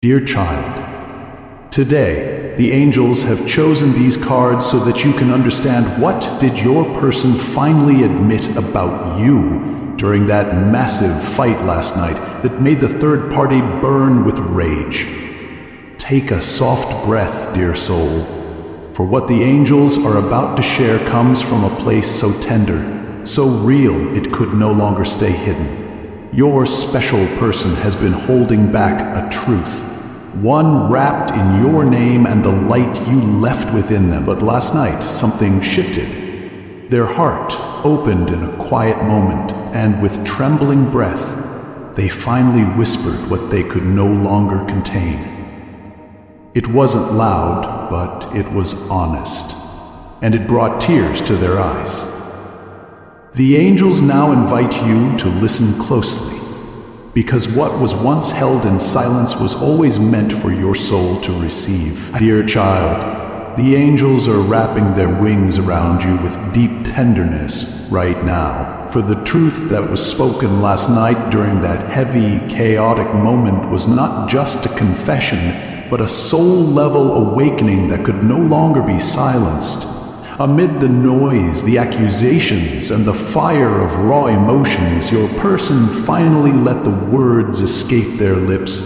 Dear child, today the angels have chosen these cards so that you can understand what did your person finally admit about you during that massive fight last night that made the third party burn with rage. Take a soft breath, dear soul, for what the angels are about to share comes from a place so tender, so real it could no longer stay hidden. Your special person has been holding back a truth, one wrapped in your name and the light you left within them. But last night, something shifted. Their heart opened in a quiet moment, and with trembling breath, they finally whispered what they could no longer contain. It wasn't loud, but it was honest, and it brought tears to their eyes. The angels now invite you to listen closely, because what was once held in silence was always meant for your soul to receive. Dear child, the angels are wrapping their wings around you with deep tenderness right now, for the truth that was spoken last night during that heavy, chaotic moment was not just a confession, but a soul-level awakening that could no longer be silenced. Amid the noise, the accusations, and the fire of raw emotions, your person finally let the words escape their lips,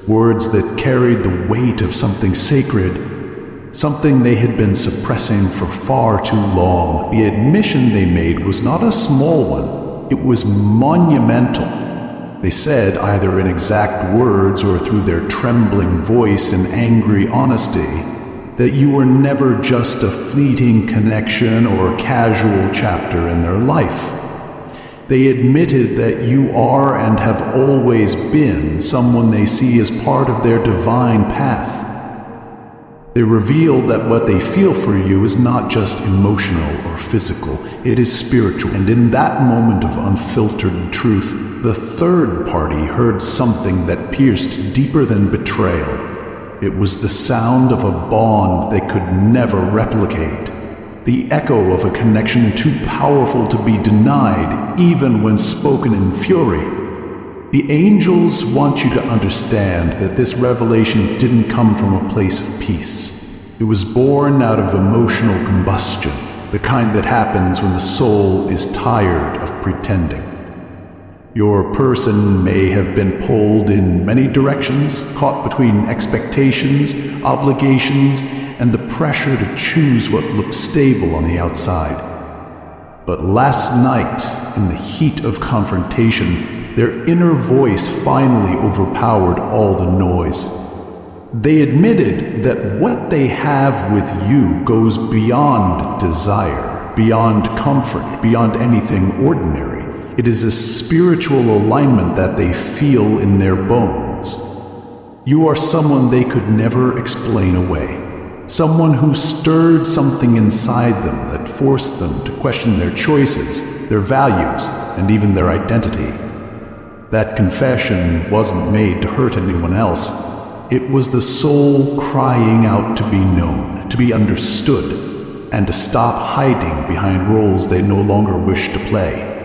words that carried the weight of something sacred, something they had been suppressing for far too long. The admission they made was not a small one, it was monumental. They said, either in exact words or through their trembling voice and angry honesty, that you were never just a fleeting connection or a casual chapter in their life. They admitted that you are and have always been someone they see as part of their divine path. They revealed that what they feel for you is not just emotional or physical, it is spiritual. And in that moment of unfiltered truth, the third party heard something that pierced deeper than betrayal. It was the sound of a bond they could never replicate, the echo of a connection too powerful to be denied, even when spoken in fury. The angels want you to understand that this revelation didn't come from a place of peace. It was born out of emotional combustion, the kind that happens when the soul is tired of pretending. Your person may have been pulled in many directions, caught between expectations, obligations, and the pressure to choose what looked stable on the outside. But last night, in the heat of confrontation, their inner voice finally overpowered all the noise. They admitted that what they have with you goes beyond desire, beyond comfort, beyond anything ordinary. It is a spiritual alignment that they feel in their bones. You are someone they could never explain away. Someone who stirred something inside them that forced them to question their choices, their values, and even their identity. That confession wasn't made to hurt anyone else. It was the soul crying out to be known, to be understood, and to stop hiding behind roles they no longer wish to play.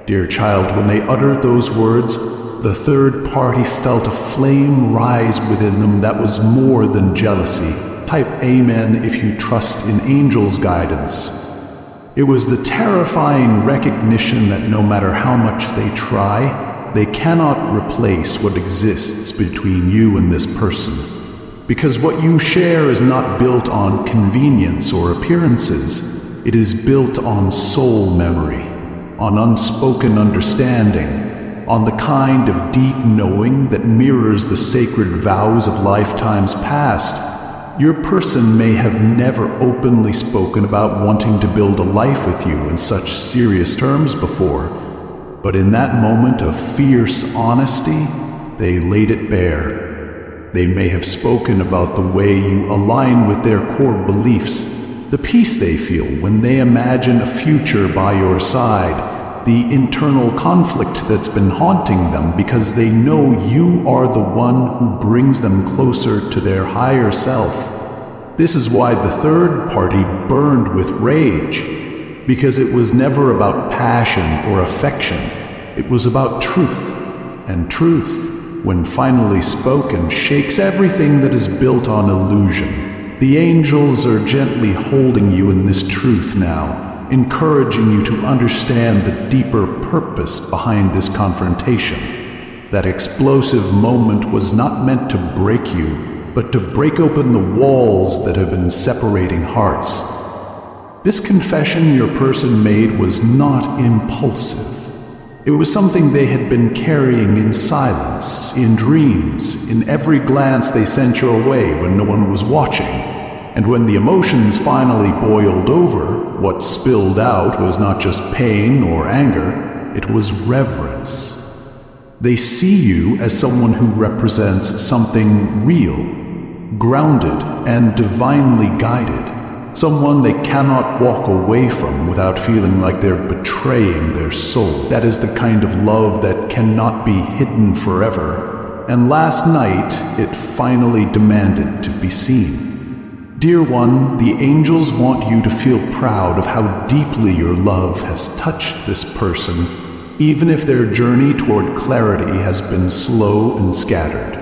Dear child, when they uttered those words, the third party felt a flame rise within them that was more than jealousy. Type amen if you trust in angels' guidance. It was the terrifying recognition that no matter how much they try, they cannot replace what exists between you and this person. Because what you share is not built on convenience or appearances. It is built on soul memory, on unspoken understanding, on the kind of deep knowing that mirrors the sacred vows of lifetimes past. Your person may have never openly spoken about wanting to build a life with you in such serious terms before, but in that moment of fierce honesty, they laid it bare. They may have spoken about the way you align with their core beliefs, the peace they feel when they imagine a future by your side, the internal conflict that's been haunting them because they know you are the one who brings them closer to their higher self. This is why the third party burned with rage, because it was never about passion or affection. It was about truth, and truth when finally spoken, shakes everything that is built on illusion. The angels are gently holding you in this truth now, encouraging you to understand the deeper purpose behind this confrontation. That explosive moment was not meant to break you, but to break open the walls that have been separating hearts. This confession your person made was not impulsive. It was something they had been carrying in silence, in dreams, in every glance they sent your way when no one was watching. And when the emotions finally boiled over, what spilled out was not just pain or anger, it was reverence. They see you as someone who represents something real, grounded and divinely guided. Someone they cannot walk away from without feeling like they're betraying their soul. That is the kind of love that cannot be hidden forever. And last night, it finally demanded to be seen. Dear one, the angels want you to feel proud of how deeply your love has touched this person, even if their journey toward clarity has been slow and scattered.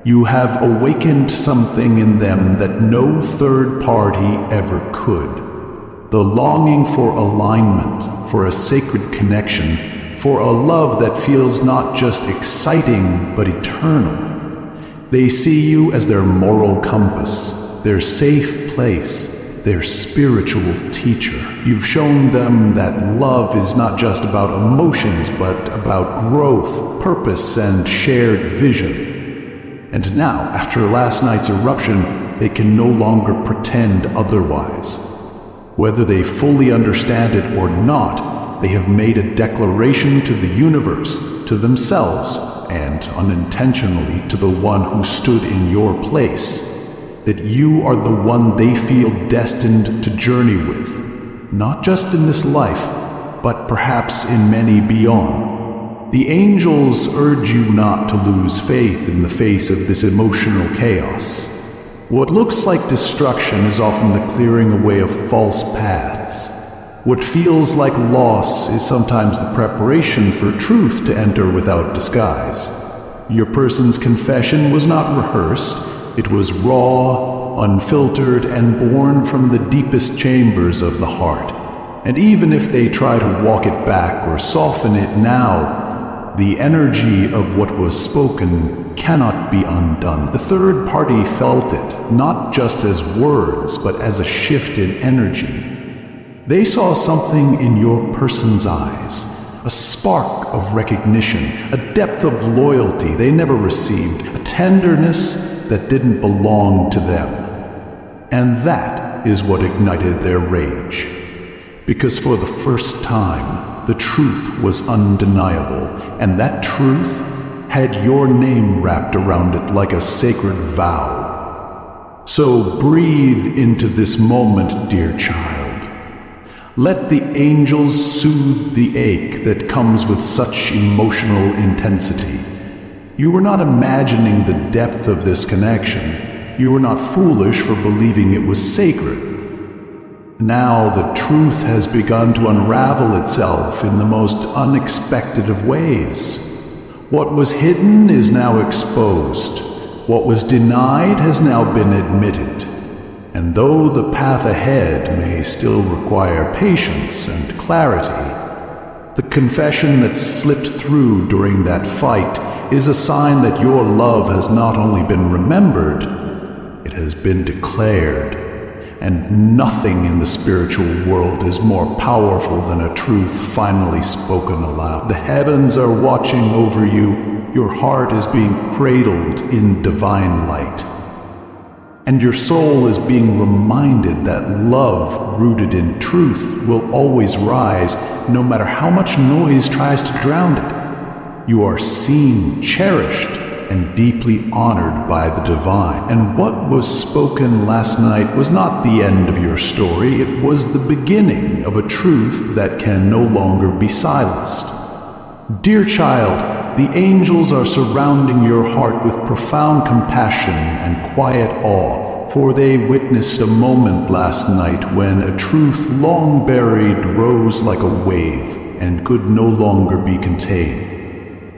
You have awakened something in them that no third party ever could. The longing for alignment, for a sacred connection, for a love that feels not just exciting but eternal. They see you as their moral compass, their safe place, their spiritual teacher. You've shown them that love is not just about emotions but about growth, purpose, and shared vision. And now, after last night's eruption, they can no longer pretend otherwise. Whether they fully understand it or not, they have made a declaration to the universe, to themselves, and unintentionally to the one who stood in your place, that you are the one they feel destined to journey with, not just in this life, but perhaps in many beyond. The angels urge you not to lose faith in the face of this emotional chaos. What looks like destruction is often the clearing away of false paths. What feels like loss is sometimes the preparation for truth to enter without disguise. Your person's confession was not rehearsed. It was raw, unfiltered, and born from the deepest chambers of the heart. And even if they try to walk it back or soften it now, the energy of what was spoken cannot be undone. The third party felt it, not just as words, but as a shift in energy. They saw something in your person's eyes, a spark of recognition, a depth of loyalty they never received, a tenderness that didn't belong to them. And that is what ignited their rage. Because for the first time, the truth was undeniable, and that truth had your name wrapped around it like a sacred vow. So breathe into this moment, dear child. Let the angels soothe the ache that comes with such emotional intensity. You were not imagining the depth of this connection. You were not foolish for believing it was sacred. Now the truth has begun to unravel itself in the most unexpected of ways. What was hidden is now exposed. What was denied has now been admitted. And though the path ahead may still require patience and clarity, the confession that slipped through during that fight is a sign that your love has not only been remembered, it has been declared. And nothing in the spiritual world is more powerful than a truth finally spoken aloud. The heavens are watching over you. Your heart is being cradled in divine light. And your soul is being reminded that love rooted in truth will always rise, no matter how much noise tries to drown it. You are seen, cherished, and deeply honored by the divine. And what was spoken last night was not the end of your story. It was the beginning of a truth that can no longer be silenced. Dear child, the angels are surrounding your heart with profound compassion and quiet awe, for they witnessed a moment last night when a truth long buried rose like a wave and could no longer be contained.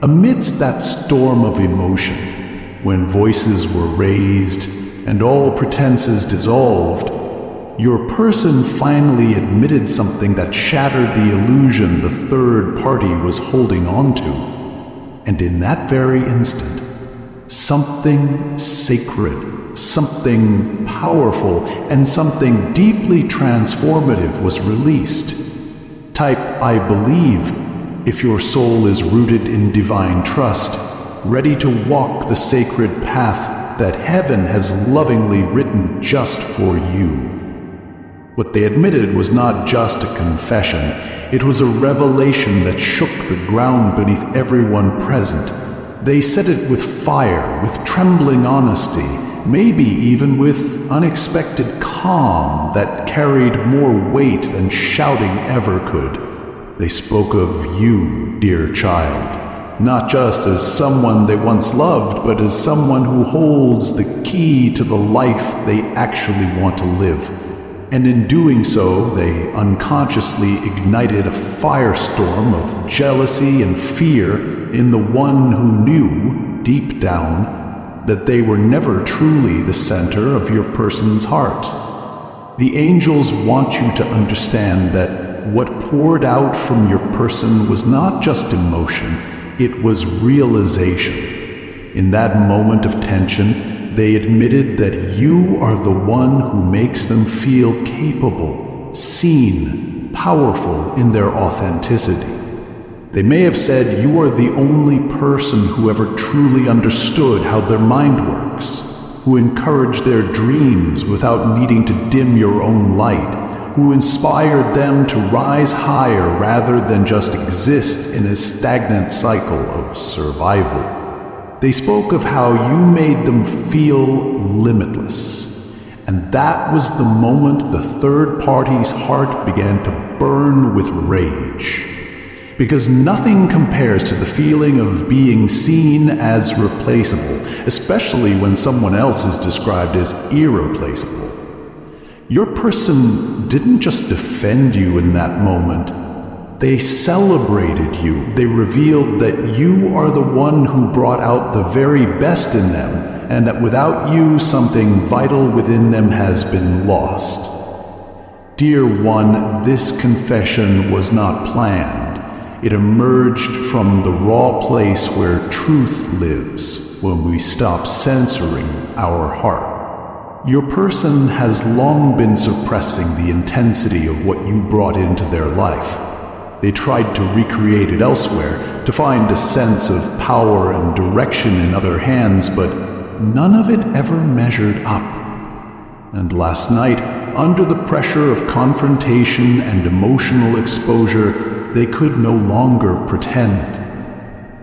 Amidst that storm of emotion, when voices were raised and all pretenses dissolved, your person finally admitted something that shattered the illusion the third party was holding on to. And in that very instant, something sacred, something powerful, and something deeply transformative was released. Type "I believe" if your soul is rooted in divine trust, ready to walk the sacred path that heaven has lovingly written just for you. What they admitted was not just a confession, it was a revelation that shook the ground beneath everyone present. They said it with fire, with trembling honesty, maybe even with unexpected calm that carried more weight than shouting ever could. They spoke of you, dear child, not just as someone they once loved, but as someone who holds the key to the life they actually want to live. And in doing so, they unconsciously ignited a firestorm of jealousy and fear in the one who knew, deep down, that they were never truly the center of your person's heart. The angels want you to understand that what poured out from your person was not just emotion, it was realization. In that moment of tension, they admitted that you are the one who makes them feel capable, seen, powerful in their authenticity. They may have said you are the only person who ever truly understood how their mind works, who encouraged their dreams without needing to dim your own light, who inspired them to rise higher rather than just exist in a stagnant cycle of survival. They spoke of how you made them feel limitless, and that was the moment the third party's heart began to burn with rage. Because nothing compares to the feeling of being seen as replaceable, especially when someone else is described as irreplaceable. Your person didn't just defend you in that moment. They celebrated you. They revealed that you are the one who brought out the very best in them, and that without you, something vital within them has been lost. Dear one, this confession was not planned. It emerged from the raw place where truth lives when we stop censoring our heart. Your person has long been suppressing the intensity of what you brought into their life. They tried to recreate it elsewhere, to find a sense of power and direction in other hands, but none of it ever measured up. And last night, under the pressure of confrontation and emotional exposure, they could no longer pretend.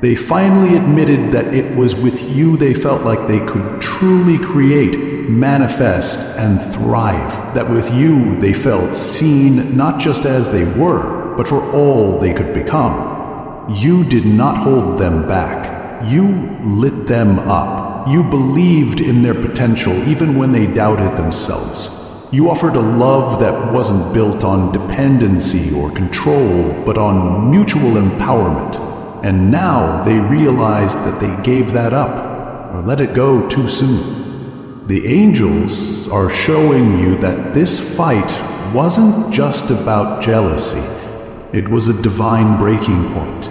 They finally admitted that it was with you they felt like they could truly create, manifest, and thrive. That with you they felt seen not just as they were, but for all they could become. You did not hold them back. You lit them up. You believed in their potential even when they doubted themselves. You offered a love that wasn't built on dependency or control, but on mutual empowerment. And now they realized that they gave that up, or let it go too soon. The angels are showing you that this fight wasn't just about jealousy. It was a divine breaking point.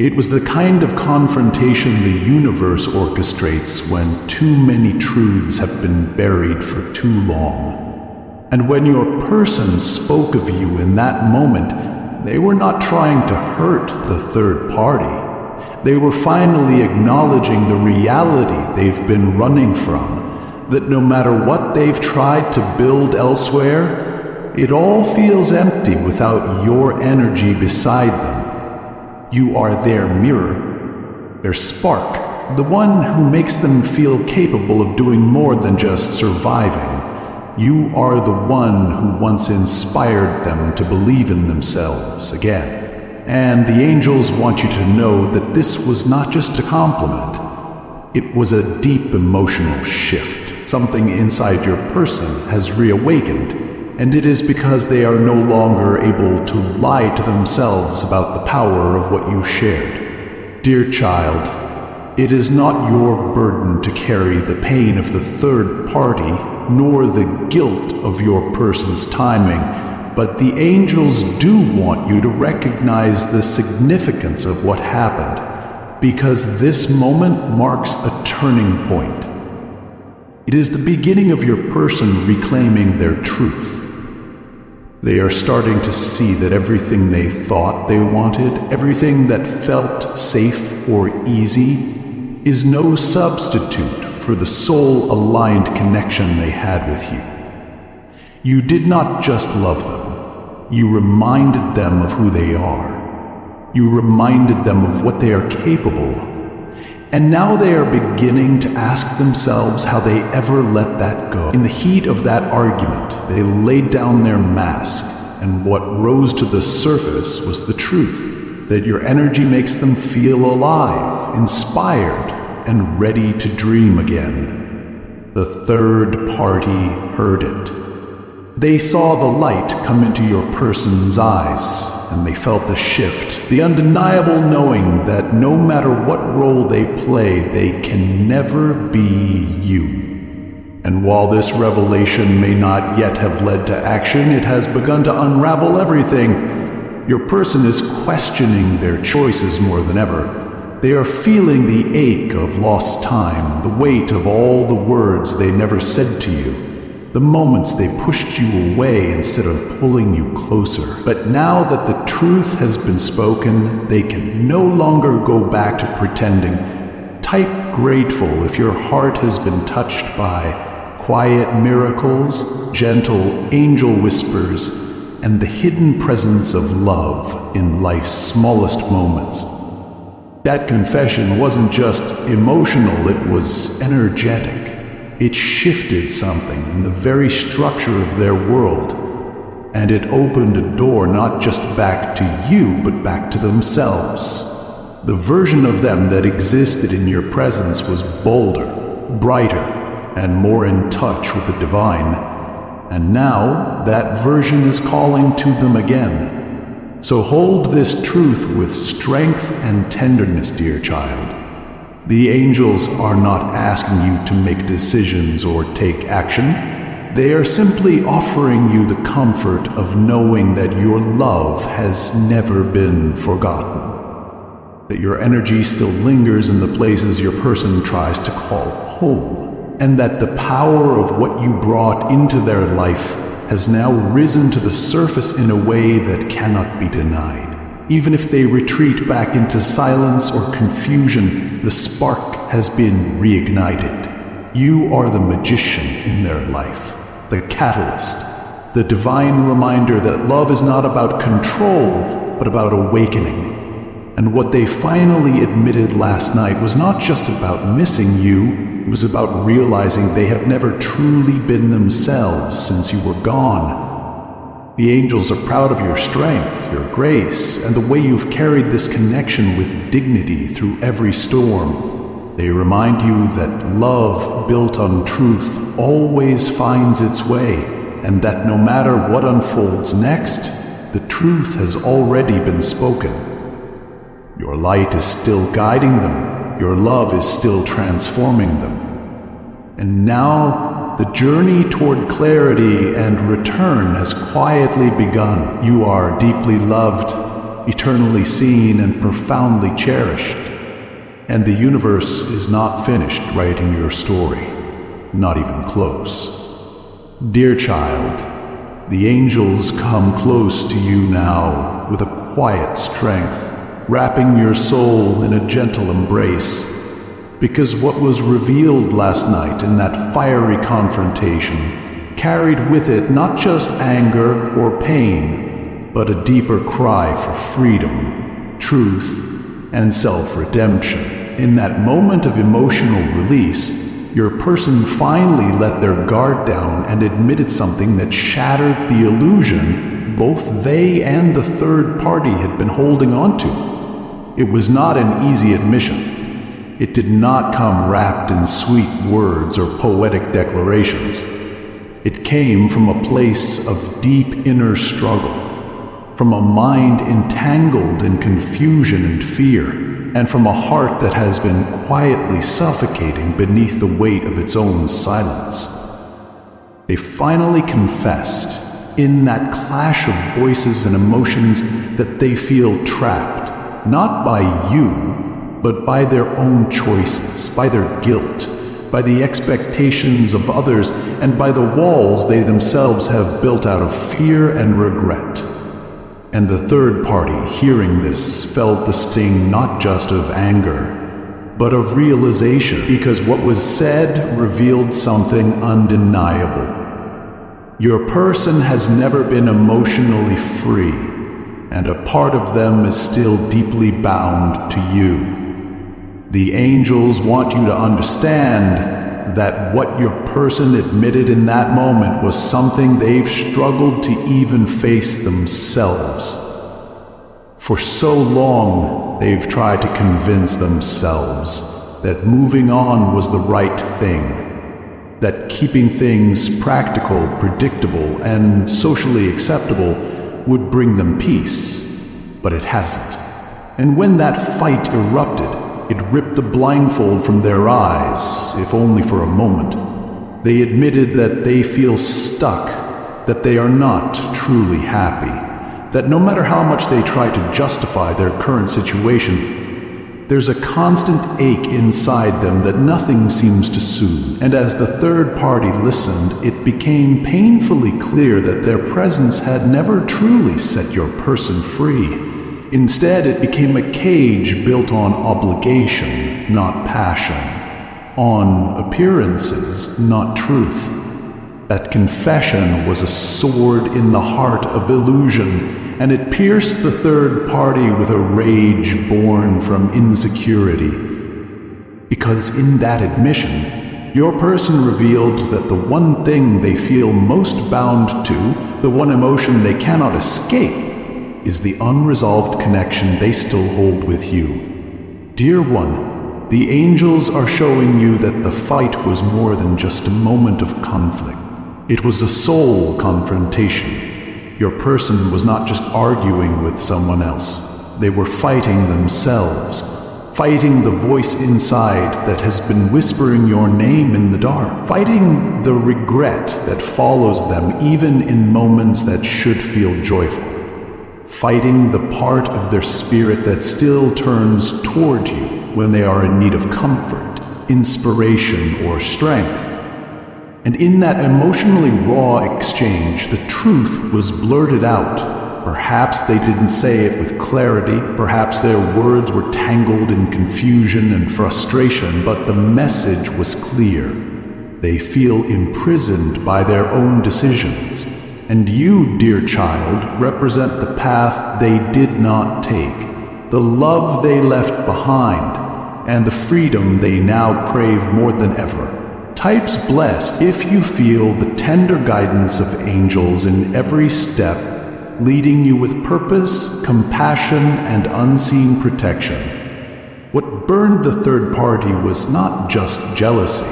It was the kind of confrontation the universe orchestrates when too many truths have been buried for too long. And when your person spoke of you in that moment, they were not trying to hurt the third party. They were finally acknowledging the reality they've been running from, that no matter what they've tried to build elsewhere, it all feels empty without your energy beside them. You are their mirror, their spark, the one who makes them feel capable of doing more than just surviving. You are the one who once inspired them to believe in themselves again. And the angels want you to know that this was not just a compliment. It was a deep emotional shift. Something inside your person has reawakened. And it is because they are no longer able to lie to themselves about the power of what you shared. Dear child, it is not your burden to carry the pain of the third party, nor the guilt of your person's timing, but the angels do want you to recognize the significance of what happened, because this moment marks a turning point. It is the beginning of your person reclaiming their truth. They are starting to see that everything they thought they wanted, everything that felt safe or easy, is no substitute for the soul-aligned connection they had with you. You did not just love them. You reminded them of who they are. You reminded them of what they are capable of. And now they are beginning to ask themselves how they ever let that go. In the heat of that argument, they laid down their mask, and what rose to the surface was the truth, that your energy makes them feel alive, inspired, and ready to dream again. The third party heard it. They saw the light come into your person's eyes, and they felt the shift, the undeniable knowing that no matter what role they play, they can never be you. And while this revelation may not yet have led to action, it has begun to unravel everything. Your person is questioning their choices more than ever. They are feeling the ache of lost time, the weight of all the words they never said to you, the moments they pushed you away instead of pulling you closer. But now that the truth has been spoken, they can no longer go back to pretending. Type grateful if your heart has been touched by quiet miracles, gentle angel whispers, and the hidden presence of love in life's smallest moments. That confession wasn't just emotional, it was energetic. It shifted something in the very structure of their world, and it opened a door not just back to you, but back to themselves. The version of them that existed in your presence was bolder, brighter, and more in touch with the divine. And now that version is calling to them again. So hold this truth with strength and tenderness, dear child. The angels are not asking you to make decisions or take action. They are simply offering you the comfort of knowing that your love has never been forgotten, that your energy still lingers in the places your person tries to call home, and that the power of what you brought into their life has now risen to the surface in a way that cannot be denied. Even if they retreat back into silence or confusion, the spark has been reignited. You are the magician in their life, the catalyst, the divine reminder that love is not about control, but about awakening. And what they finally admitted last night was not just about missing you, it was about realizing they have never truly been themselves since you were gone. The angels are proud of your strength, your grace, and the way you've carried this connection with dignity through every storm. They remind you that love built on truth always finds its way, and that no matter what unfolds next, the truth has already been spoken. Your light is still guiding them, your love is still transforming them. And now, the journey toward clarity and return has quietly begun. You are deeply loved, eternally seen, and profoundly cherished. And the universe is not finished writing your story, not even close. Dear child, the angels come close to you now with a quiet strength, wrapping your soul in a gentle embrace. Because what was revealed last night in that fiery confrontation carried with it not just anger or pain, but a deeper cry for freedom, truth, and self-redemption. In that moment of emotional release, your person finally let their guard down and admitted something that shattered the illusion both they and the third party had been holding on to. It was not an easy admission. It did not come wrapped in sweet words or poetic declarations. It came from a place of deep inner struggle, from a mind entangled in confusion and fear, and from a heart that has been quietly suffocating beneath the weight of its own silence. They finally confessed, in that clash of voices and emotions, that they feel trapped, not by you, but by their own choices, by their guilt, by the expectations of others, and by the walls they themselves have built out of fear and regret. And the third party, hearing this, felt the sting not just of anger, but of realization, because what was said revealed something undeniable. Your person has never been emotionally free, and a part of them is still deeply bound to you. The angels want you to understand that what your person admitted in that moment was something they've struggled to even face themselves. For so long, they've tried to convince themselves that moving on was the right thing, that keeping things practical, predictable, and socially acceptable would bring them peace. But it hasn't. And when that fight erupted, it ripped the blindfold from their eyes, if only for a moment. They admitted that they feel stuck, that they are not truly happy, that no matter how much they try to justify their current situation, there's a constant ache inside them that nothing seems to soothe. And as the third party listened, it became painfully clear that their presence had never truly set your person free. Instead, it became a cage built on obligation, not passion, on appearances, not truth. That confession was a sword in the heart of illusion, and it pierced the third party with a rage born from insecurity. Because in that admission, your person revealed that the one thing they feel most bound to, the one emotion they cannot escape, is the unresolved connection they still hold with you. Dear one, the angels are showing you that the fight was more than just a moment of conflict. It was a soul confrontation. Your person was not just arguing with someone else. They were fighting themselves, fighting the voice inside that has been whispering your name in the dark, fighting the regret that follows them even in moments that should feel joyful, fighting the part of their spirit that still turns toward you when they are in need of comfort, inspiration, or strength. And in that emotionally raw exchange, the truth was blurted out. Perhaps they didn't say it with clarity, perhaps their words were tangled in confusion and frustration, but the message was clear. They feel imprisoned by their own decisions. And you, dear child, represent the path they did not take, the love they left behind, and the freedom they now crave more than ever. Types blessed if you feel the tender guidance of angels in every step, leading you with purpose, compassion, and unseen protection. What burned the third party was not just jealousy.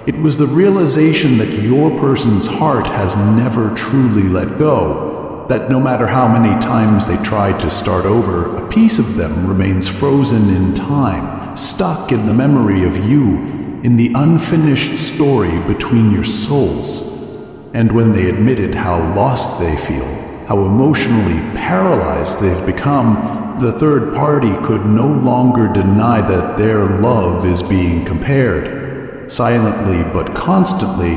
It was the realization that your person's heart has never truly let go, that no matter how many times they try to start over, a piece of them remains frozen in time, stuck in the memory of you, in the unfinished story between your souls. And when they admitted how lost they feel, how emotionally paralyzed they've become, the third party could no longer deny that their love is being compared, silently but constantly,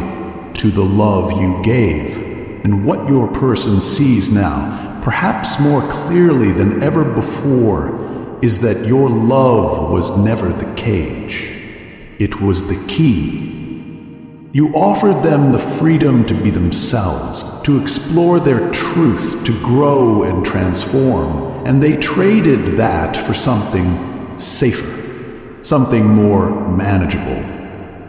to the love you gave. And what your person sees now, perhaps more clearly than ever before, is that your love was never the cage. It was the key. You offered them the freedom to be themselves, to explore their truth, to grow and transform, and they traded that for something safer, something more manageable.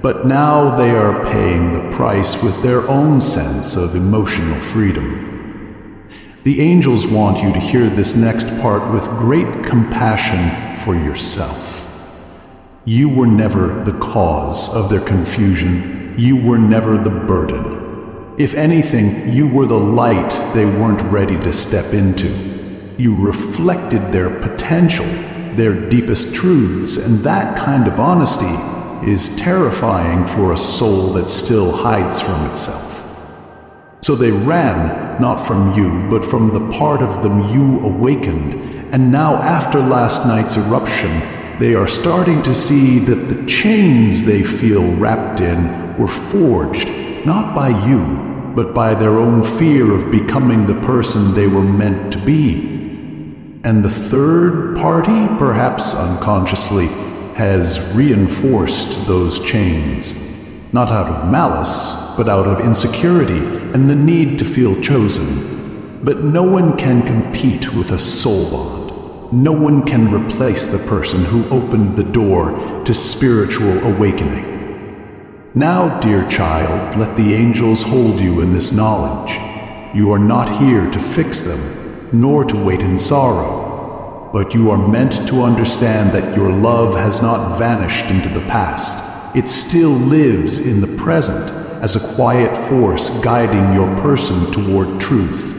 But now they are paying the price with their own sense of emotional freedom. The angels want you to hear this next part with great compassion for yourself. You were never the cause of their confusion. You were never the burden. If anything, you were the light they weren't ready to step into. You reflected their potential, their deepest truths, and that kind of honesty is terrifying for a soul that still hides from itself. So they ran, not from you, but from the part of them you awakened, and now after last night's eruption, they are starting to see that the chains they feel wrapped in were forged, not by you, but by their own fear of becoming the person they were meant to be. And the third party, perhaps unconsciously, has reinforced those chains, not out of malice, but out of insecurity and the need to feel chosen. But no one can compete with a soul bond. No one can replace the person who opened the door to spiritual awakening. Now, dear child, let the angels hold you in this knowledge. You are not here to fix them, nor to wait in sorrow, but you are meant to understand that your love has not vanished into the past. It still lives in the present as a quiet force guiding your person toward truth.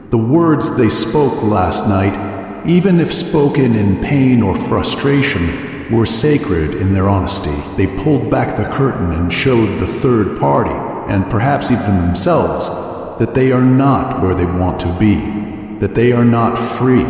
The words they spoke last night, even if spoken in pain or frustration, were sacred in their honesty. They pulled back the curtain and showed the third party, and perhaps even themselves, that they are not where they want to be, that they are not free,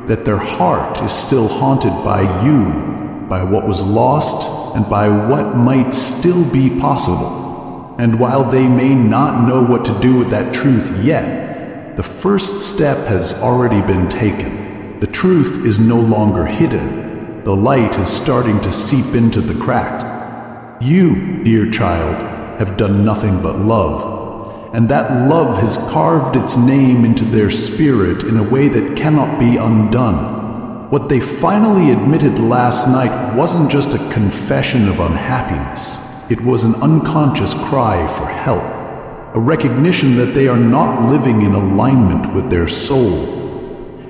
that their heart is still haunted by you, by what was lost, and by what might still be possible. And while they may not know what to do with that truth yet, the first step has already been taken. The truth is no longer hidden. The light is starting to seep into the cracks. You, dear child, have done nothing but love, and that love has carved its name into their spirit in a way that cannot be undone. What they finally admitted last night wasn't just a confession of unhappiness. It was an unconscious cry for help, a recognition that they are not living in alignment with their soul.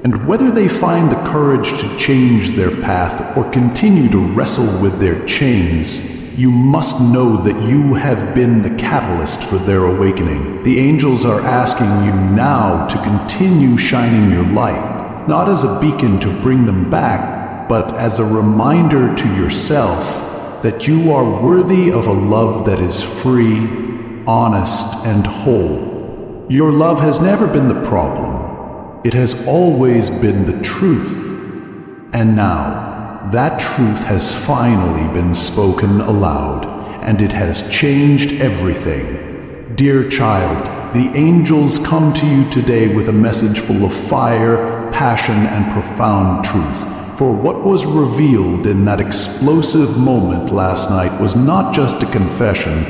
And whether they find the courage to change their path or continue to wrestle with their chains, you must know that you have been the catalyst for their awakening. The angels are asking you now to continue shining your light, not as a beacon to bring them back, but as a reminder to yourself that you are worthy of a love that is free, honest, and whole. Your love has never been the problem. It has always been the truth. And now, that truth has finally been spoken aloud, and it has changed everything. Dear child, the angels come to you today with a message full of fire, passion, and profound truth. For what was revealed in that explosive moment last night was not just a confession,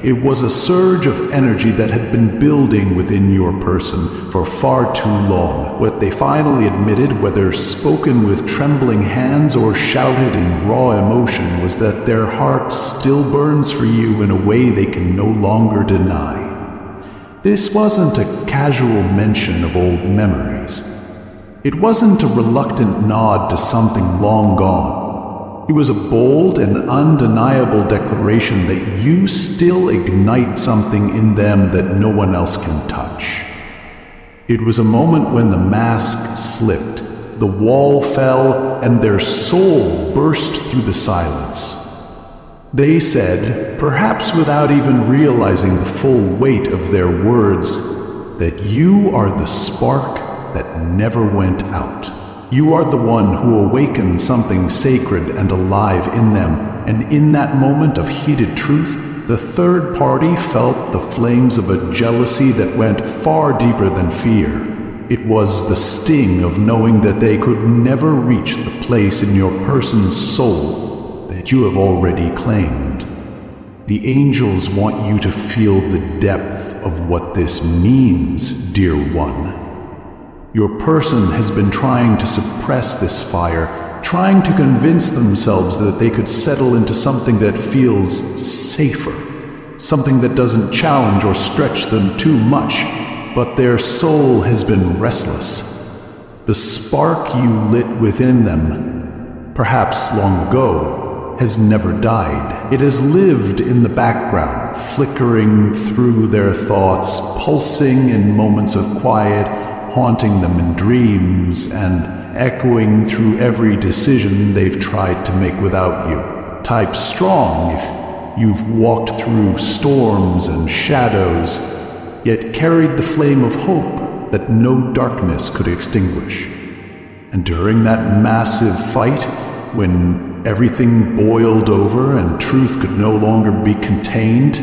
it was a surge of energy that had been building within your person for far too long. What they finally admitted, whether spoken with trembling hands or shouted in raw emotion, was that their heart still burns for you in a way they can no longer deny. This wasn't a casual mention of old memories. It wasn't a reluctant nod to something long gone. It was a bold and undeniable declaration that you still ignite something in them that no one else can touch. It was a moment when the mask slipped, the wall fell, and their soul burst through the silence. They said, perhaps without even realizing the full weight of their words, that you are the spark that never went out. You are the one who awakened something sacred and alive in them, and in that moment of heated truth, the third party felt the flames of a jealousy that went far deeper than fear. It was the sting of knowing that they could never reach the place in your person's soul that you have already claimed. The angels want you to feel the depth of what this means, dear one. Your person has been trying to suppress this fire, trying to convince themselves that they could settle into something that feels safer, something that doesn't challenge or stretch them too much, but their soul has been restless. The spark you lit within them, perhaps long ago, has never died. It has lived in the background, flickering through their thoughts, pulsing in moments of quiet, haunting them in dreams and echoing through every decision they've tried to make without you. Type strong if you've walked through storms and shadows, yet carried the flame of hope that no darkness could extinguish. And during that massive fight, when everything boiled over and truth could no longer be contained,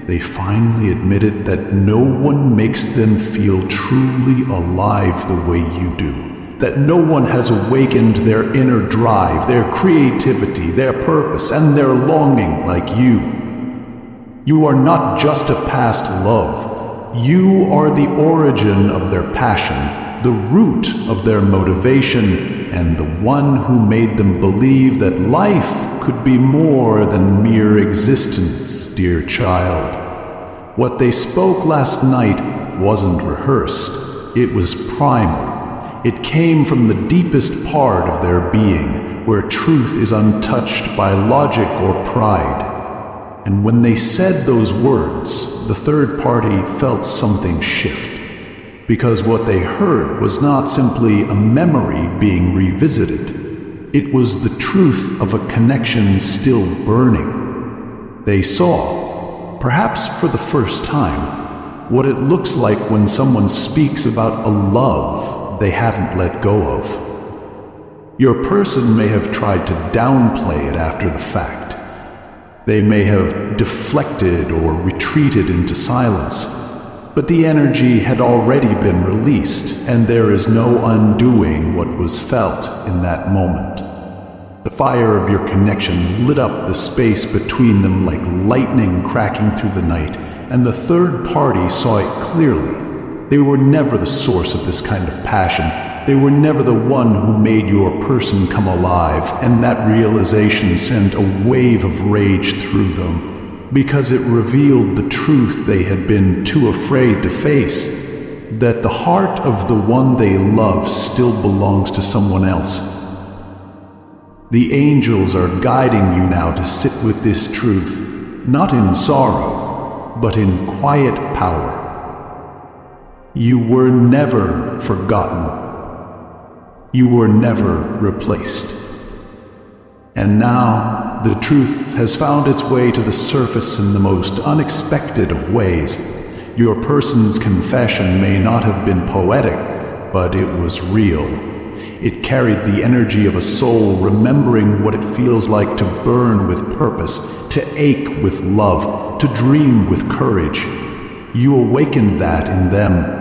they finally admitted that no one makes them feel truly alive the way you do. That no one has awakened their inner drive, their creativity, their purpose, and their longing like you. You are not just a past love. You are the origin of their passion, the root of their motivation, and the one who made them believe that life could be more than mere existence, dear child. What they spoke last night wasn't rehearsed. It was primal. It came from the deepest part of their being, where truth is untouched by logic or pride. And when they said those words, the third party felt something shift. Because what they heard was not simply a memory being revisited. It was the truth of a connection still burning. They saw, perhaps for the first time, what it looks like when someone speaks about a love they haven't let go of. Your person may have tried to downplay it after the fact. They may have deflected or retreated into silence, but the energy had already been released, and there is no undoing what was felt in that moment. The fire of your connection lit up the space between them like lightning cracking through the night, and the third party saw it clearly. They were never the source of this kind of passion. They were never the one who made your person come alive, and that realization sent a wave of rage through them, because it revealed the truth they had been too afraid to face, that the heart of the one they love still belongs to someone else. The angels are guiding you now to sit with this truth, not in sorrow, but in quiet power. You were never forgotten. You were never replaced. And now the truth has found its way to the surface in the most unexpected of ways. Your person's confession may not have been poetic, but it was real. It carried the energy of a soul remembering what it feels like to burn with purpose, to ache with love, to dream with courage. You awakened that in them.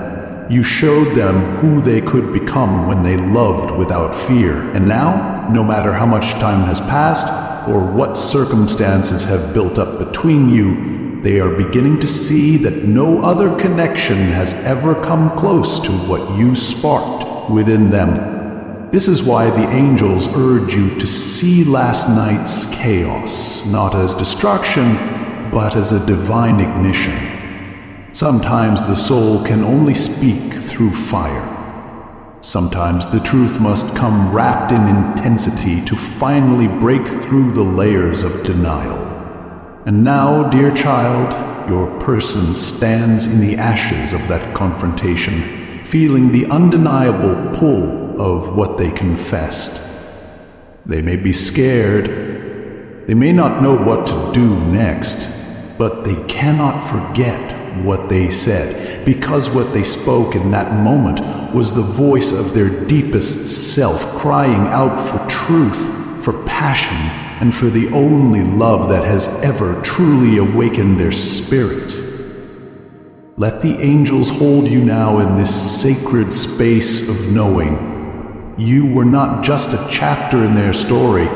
You showed them who they could become when they loved without fear. And now, no matter how much time has passed or what circumstances have built up between you, they are beginning to see that no other connection has ever come close to what you sparked within them. This is why the angels urge you to see last night's chaos, not as destruction, but as a divine ignition. Sometimes the soul can only speak through fire. Sometimes the truth must come wrapped in intensity to finally break through the layers of denial. And now, dear child, your person stands in the ashes of that confrontation, feeling the undeniable pull of what they confessed. They may be scared. They may not know what to do next, but they cannot forget what they said, because what they spoke in that moment was the voice of their deepest self, crying out for truth, for passion, and for the only love that has ever truly awakened their spirit. Let the angels hold you now in this sacred space of knowing. You were not just a chapter in their story.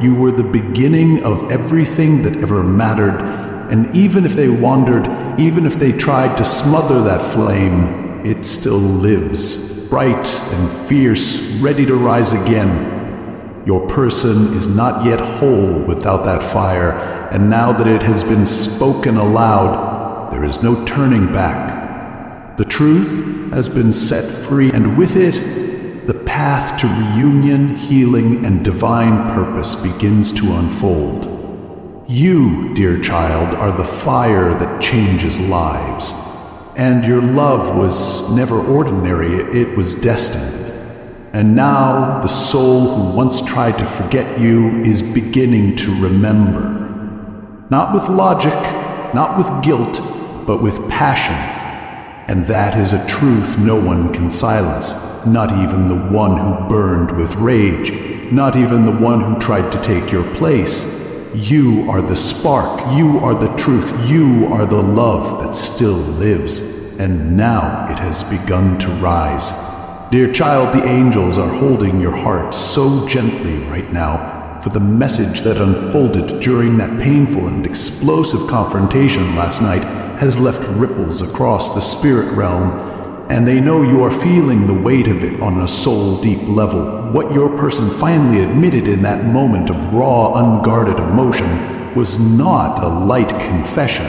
You were the beginning of everything that ever mattered. And even if they wandered, even if they tried to smother that flame, it still lives, bright and fierce, ready to rise again. Your person is not yet whole without that fire, and now that it has been spoken aloud, there is no turning back. The truth has been set free, and with it, the path to reunion, healing, and divine purpose begins to unfold. You, dear child, are the fire that changes lives. And your love was never ordinary, it was destined. And now the soul who once tried to forget you is beginning to remember. Not with logic, not with guilt, but with passion. And that is a truth no one can silence, not even the one who burned with rage, not even the one who tried to take your place. You are the spark, you are the truth, you are the love that still lives, and now it has begun to rise. Dear child, the angels are holding your heart so gently right now, for the message that unfolded during that painful and explosive confrontation last night has left ripples across the spirit realm, and they know you are feeling the weight of it on a soul-deep level. What your person finally admitted in that moment of raw, unguarded emotion was not a light confession,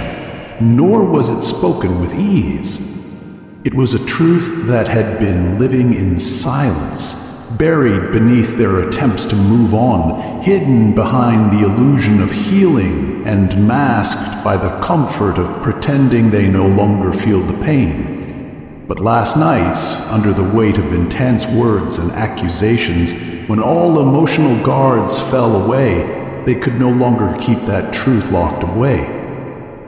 nor was it spoken with ease. It was a truth that had been living in silence, buried beneath their attempts to move on, hidden behind the illusion of healing, and masked by the comfort of pretending they no longer feel the pain. But last night, under the weight of intense words and accusations, when all emotional guards fell away, they could no longer keep that truth locked away.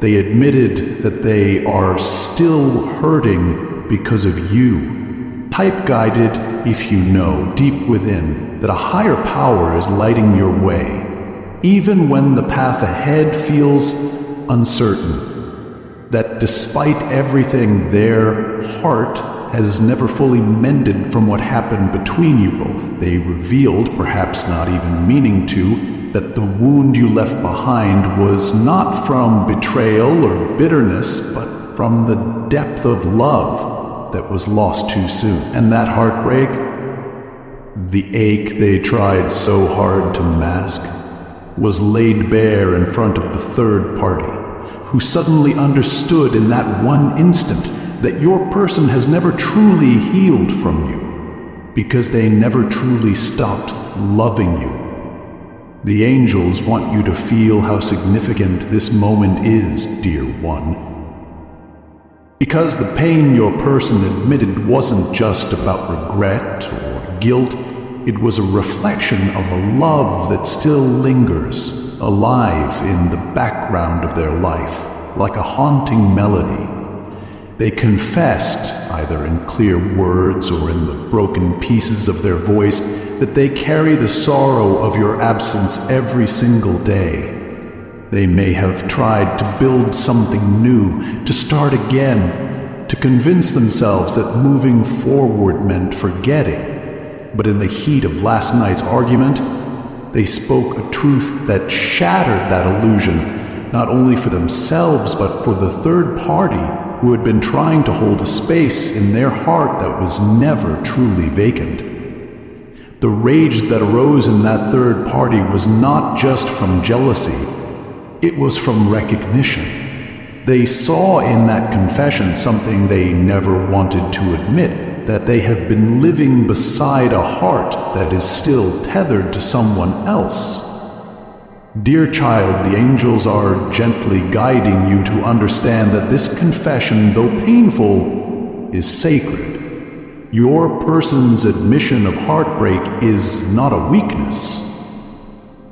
They admitted that they are still hurting because of you. Type-guided, if you know deep within that a higher power is lighting your way, even when the path ahead feels uncertain. That despite everything, their heart has never fully mended from what happened between you both. They revealed, perhaps not even meaning to, that the wound you left behind was not from betrayal or bitterness, but from the depth of love that was lost too soon. And that heartbreak, the ache they tried so hard to mask, was laid bare in front of the third party, who suddenly understood in that one instant that your person has never truly healed from you, because they never truly stopped loving you. The angels want you to feel how significant this moment is, dear one. Because the pain your person admitted wasn't just about regret or guilt, it was a reflection of a love that still lingers, alive in the background of their life, like a haunting melody. They confessed, either in clear words or in the broken pieces of their voice, that they carry the sorrow of your absence every single day. They may have tried to build something new, to start again, to convince themselves that moving forward meant forgetting. But in the heat of last night's argument, they spoke a truth that shattered that illusion, not only for themselves but for the third party who had been trying to hold a space in their heart that was never truly vacant. The rage that arose in that third party was not just from jealousy, it was from recognition. They saw in that confession something they never wanted to admit, that they have been living beside a heart that is still tethered to someone else. Dear child, the angels are gently guiding you to understand that this confession, though painful, is sacred. Your person's admission of heartbreak is not a weakness.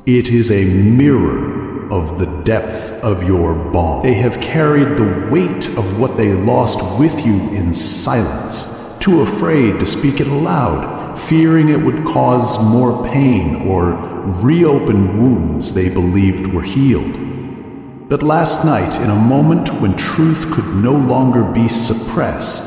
It is a mirror of the depth of your bond. They have carried the weight of what they lost with you in silence, too afraid to speak it aloud, fearing it would cause more pain or reopen wounds they believed were healed. But last night, in a moment when truth could no longer be suppressed,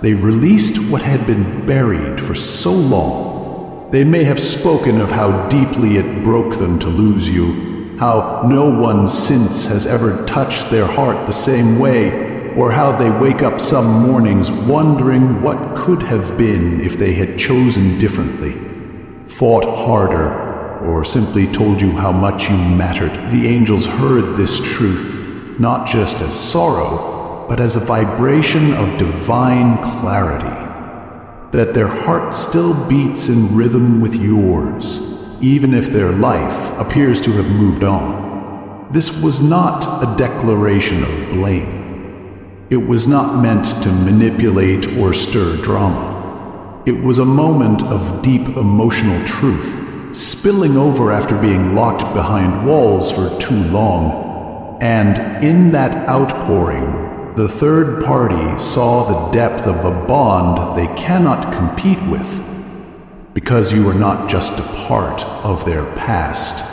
they released what had been buried for so long. They may have spoken of how deeply it broke them to lose you, how no one since has ever touched their heart the same way, or how they wake up some mornings wondering what could have been if they had chosen differently, fought harder, or simply told you how much you mattered. The angels heard this truth, not just as sorrow, but as a vibration of divine clarity, that their heart still beats in rhythm with yours, even if their life appears to have moved on. This was not a declaration of blame. It was not meant to manipulate or stir drama. It was a moment of deep emotional truth, spilling over after being locked behind walls for too long. And in that outpouring, the third party saw the depth of a bond they cannot compete with. Because you are not just a part of their past.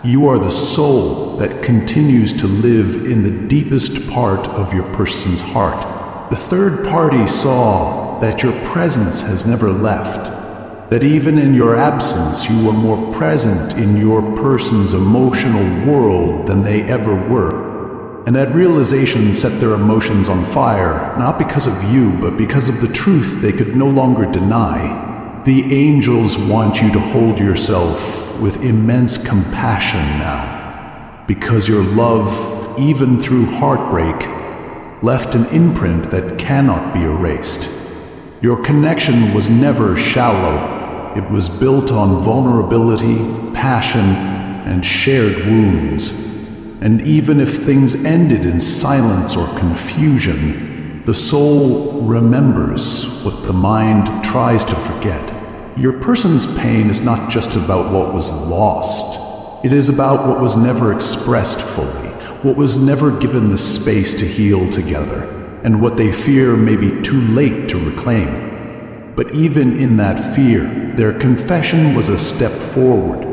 You are the soul that continues to live in the deepest part of your person's heart. The third party saw that your presence has never left, that even in your absence you are more present in your person's emotional world than they ever were. And that realization set their emotions on fire, not because of you, but because of the truth they could no longer deny. The angels want you to hold yourself with immense compassion now, because your love, even through heartbreak, left an imprint that cannot be erased. Your connection was never shallow. It was built on vulnerability, passion, and shared wounds. And even if things ended in silence or confusion, the soul remembers what the mind tries to forget. Your person's pain is not just about what was lost. It is about what was never expressed fully, what was never given the space to heal together, and what they fear may be too late to reclaim. But even in that fear, their confession was a step forward,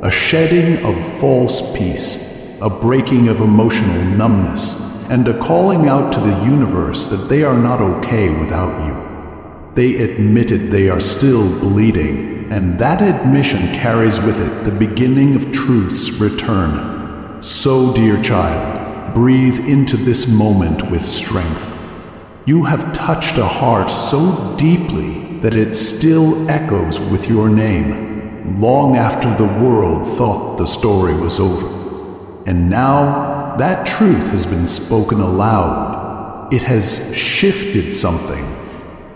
a shedding of false peace, a breaking of emotional numbness, and a calling out to the universe that they are not okay without you. They admitted they are still bleeding, and that admission carries with it the beginning of truth's return. So, dear child, breathe into this moment with strength. You have touched a heart so deeply that it still echoes with your name, long after the world thought the story was over. And now, that truth has been spoken aloud. It has shifted something.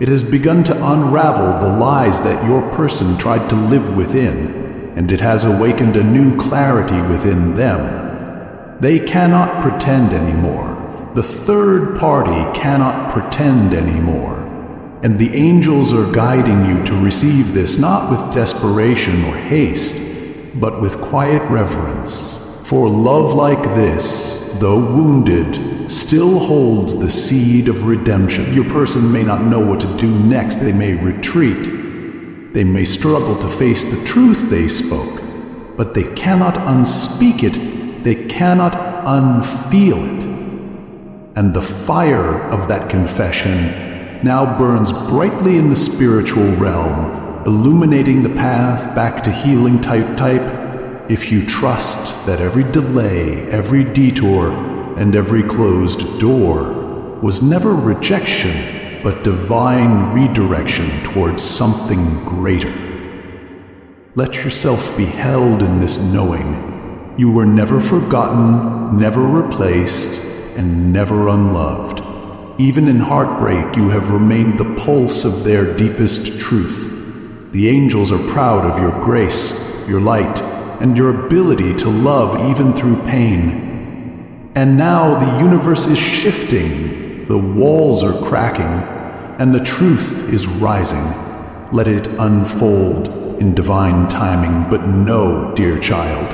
It has begun to unravel the lies that your person tried to live within, and it has awakened a new clarity within them. They cannot pretend anymore. The third party cannot pretend anymore. And the angels are guiding you to receive this not with desperation or haste, but with quiet reverence. For love like this, though wounded, still holds the seed of redemption. Your person may not know what to do next. They may retreat. They may struggle to face the truth they spoke, but they cannot unspeak it. They cannot unfeel it. And the fire of that confession now burns brightly in the spiritual realm, illuminating the path back to healing type. If you trust that every delay, every detour, and every closed door was never rejection, but divine redirection towards something greater. Let yourself be held in this knowing. You were never forgotten, never replaced, and never unloved. Even in heartbreak, you have remained the pulse of their deepest truth. The angels are proud of your grace, your light, and your ability to love even through pain. And now the universe is shifting, the walls are cracking, and the truth is rising. Let it unfold in divine timing, but know, dear child,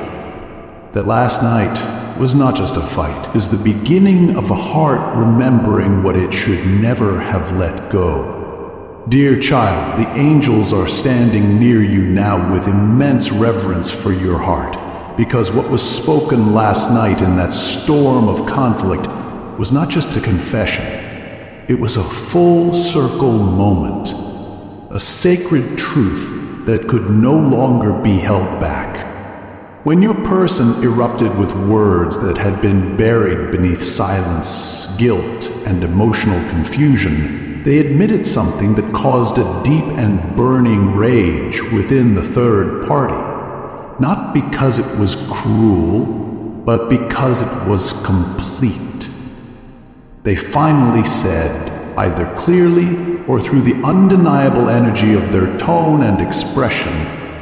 that last night was not just a fight. It is the beginning of a heart remembering what it should never have let go. Dear child, the angels are standing near you now with immense reverence for your heart, because what was spoken last night in that storm of conflict was not just a confession. It was a full circle moment, a sacred truth that could no longer be held back. When your person erupted with words that had been buried beneath silence, guilt, and emotional confusion, they admitted something that caused a deep and burning rage within the third party. Not because it was cruel, but because it was complete. They finally said, either clearly or through the undeniable energy of their tone and expression,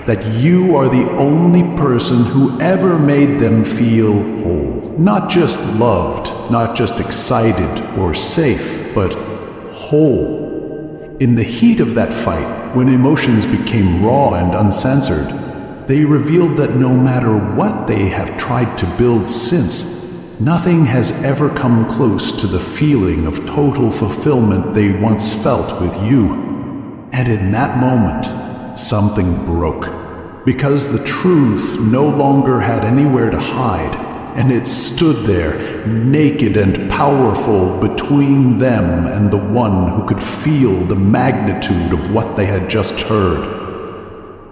that you are the only person who ever made them feel whole. Not just loved, not just excited or safe, but whole. In the heat of that fight, when emotions became raw and uncensored, they revealed that no matter what they have tried to build since, nothing has ever come close to the feeling of total fulfillment they once felt with you. And in that moment, something broke, because the truth no longer had anywhere to hide, and it stood there, naked and powerful, between them and the one who could feel the magnitude of what they had just heard.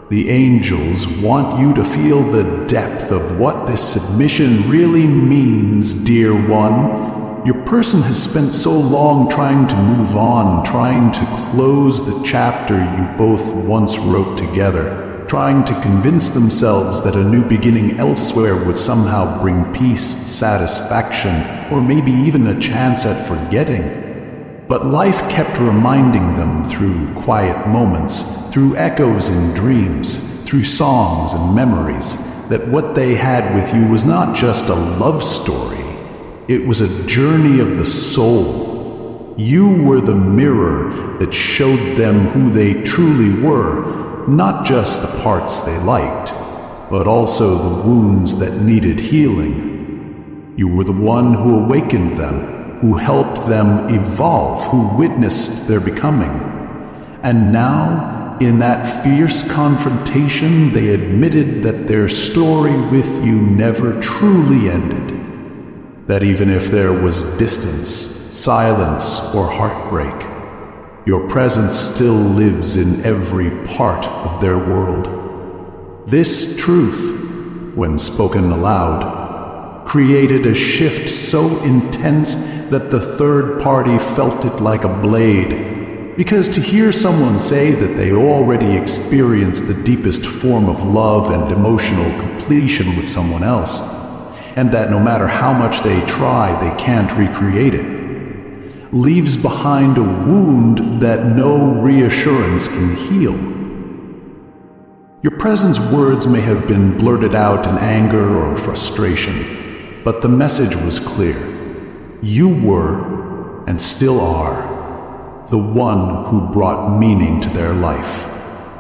The angels want you to feel the depth of what this submission really means, dear one. Your person has spent so long trying to move on, trying to close the chapter you both once wrote together, trying to convince themselves that a new beginning elsewhere would somehow bring peace, satisfaction, or maybe even a chance at forgetting. But life kept reminding them through quiet moments, through echoes in dreams, through songs and memories, that what they had with you was not just a love story. It was a journey of the soul. You were the mirror that showed them who they truly were, not just the parts they liked, but also the wounds that needed healing. You were the one who awakened them, who helped them evolve, who witnessed their becoming. And now, in that fierce confrontation, they admitted that their story with you never truly ended. That even if there was distance, silence, or heartbreak, your presence still lives in every part of their world. This truth, when spoken aloud, created a shift so intense that the third party felt it like a blade, because to hear someone say that they already experienced the deepest form of love and emotional completion with someone else, and that no matter how much they try, they can't recreate it, leaves behind a wound that no reassurance can heal. Your present's words may have been blurted out in anger or frustration, but the message was clear. You were, and still are, the one who brought meaning to their life.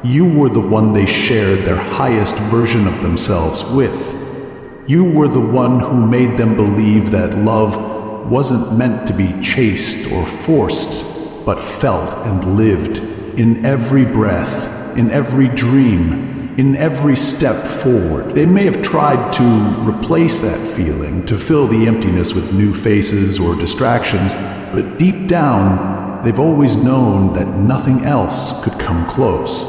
You were the one they shared their highest version of themselves with. You were the one who made them believe that love wasn't meant to be chased or forced, but felt and lived in every breath, in every dream, in every step forward. They may have tried to replace that feeling, to fill the emptiness with new faces or distractions, but deep down, they've always known that nothing else could come close.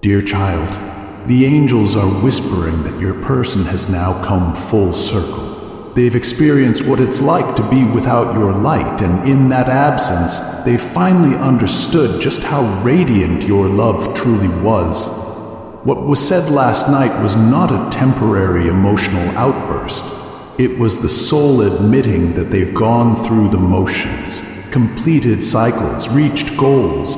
Dear child, the angels are whispering that your person has now come full circle. They've experienced what it's like to be without your light, and in that absence, they finally understood just how radiant your love truly was. What was said last night was not a temporary emotional outburst. It was the soul admitting that they've gone through the motions, completed cycles, reached goals,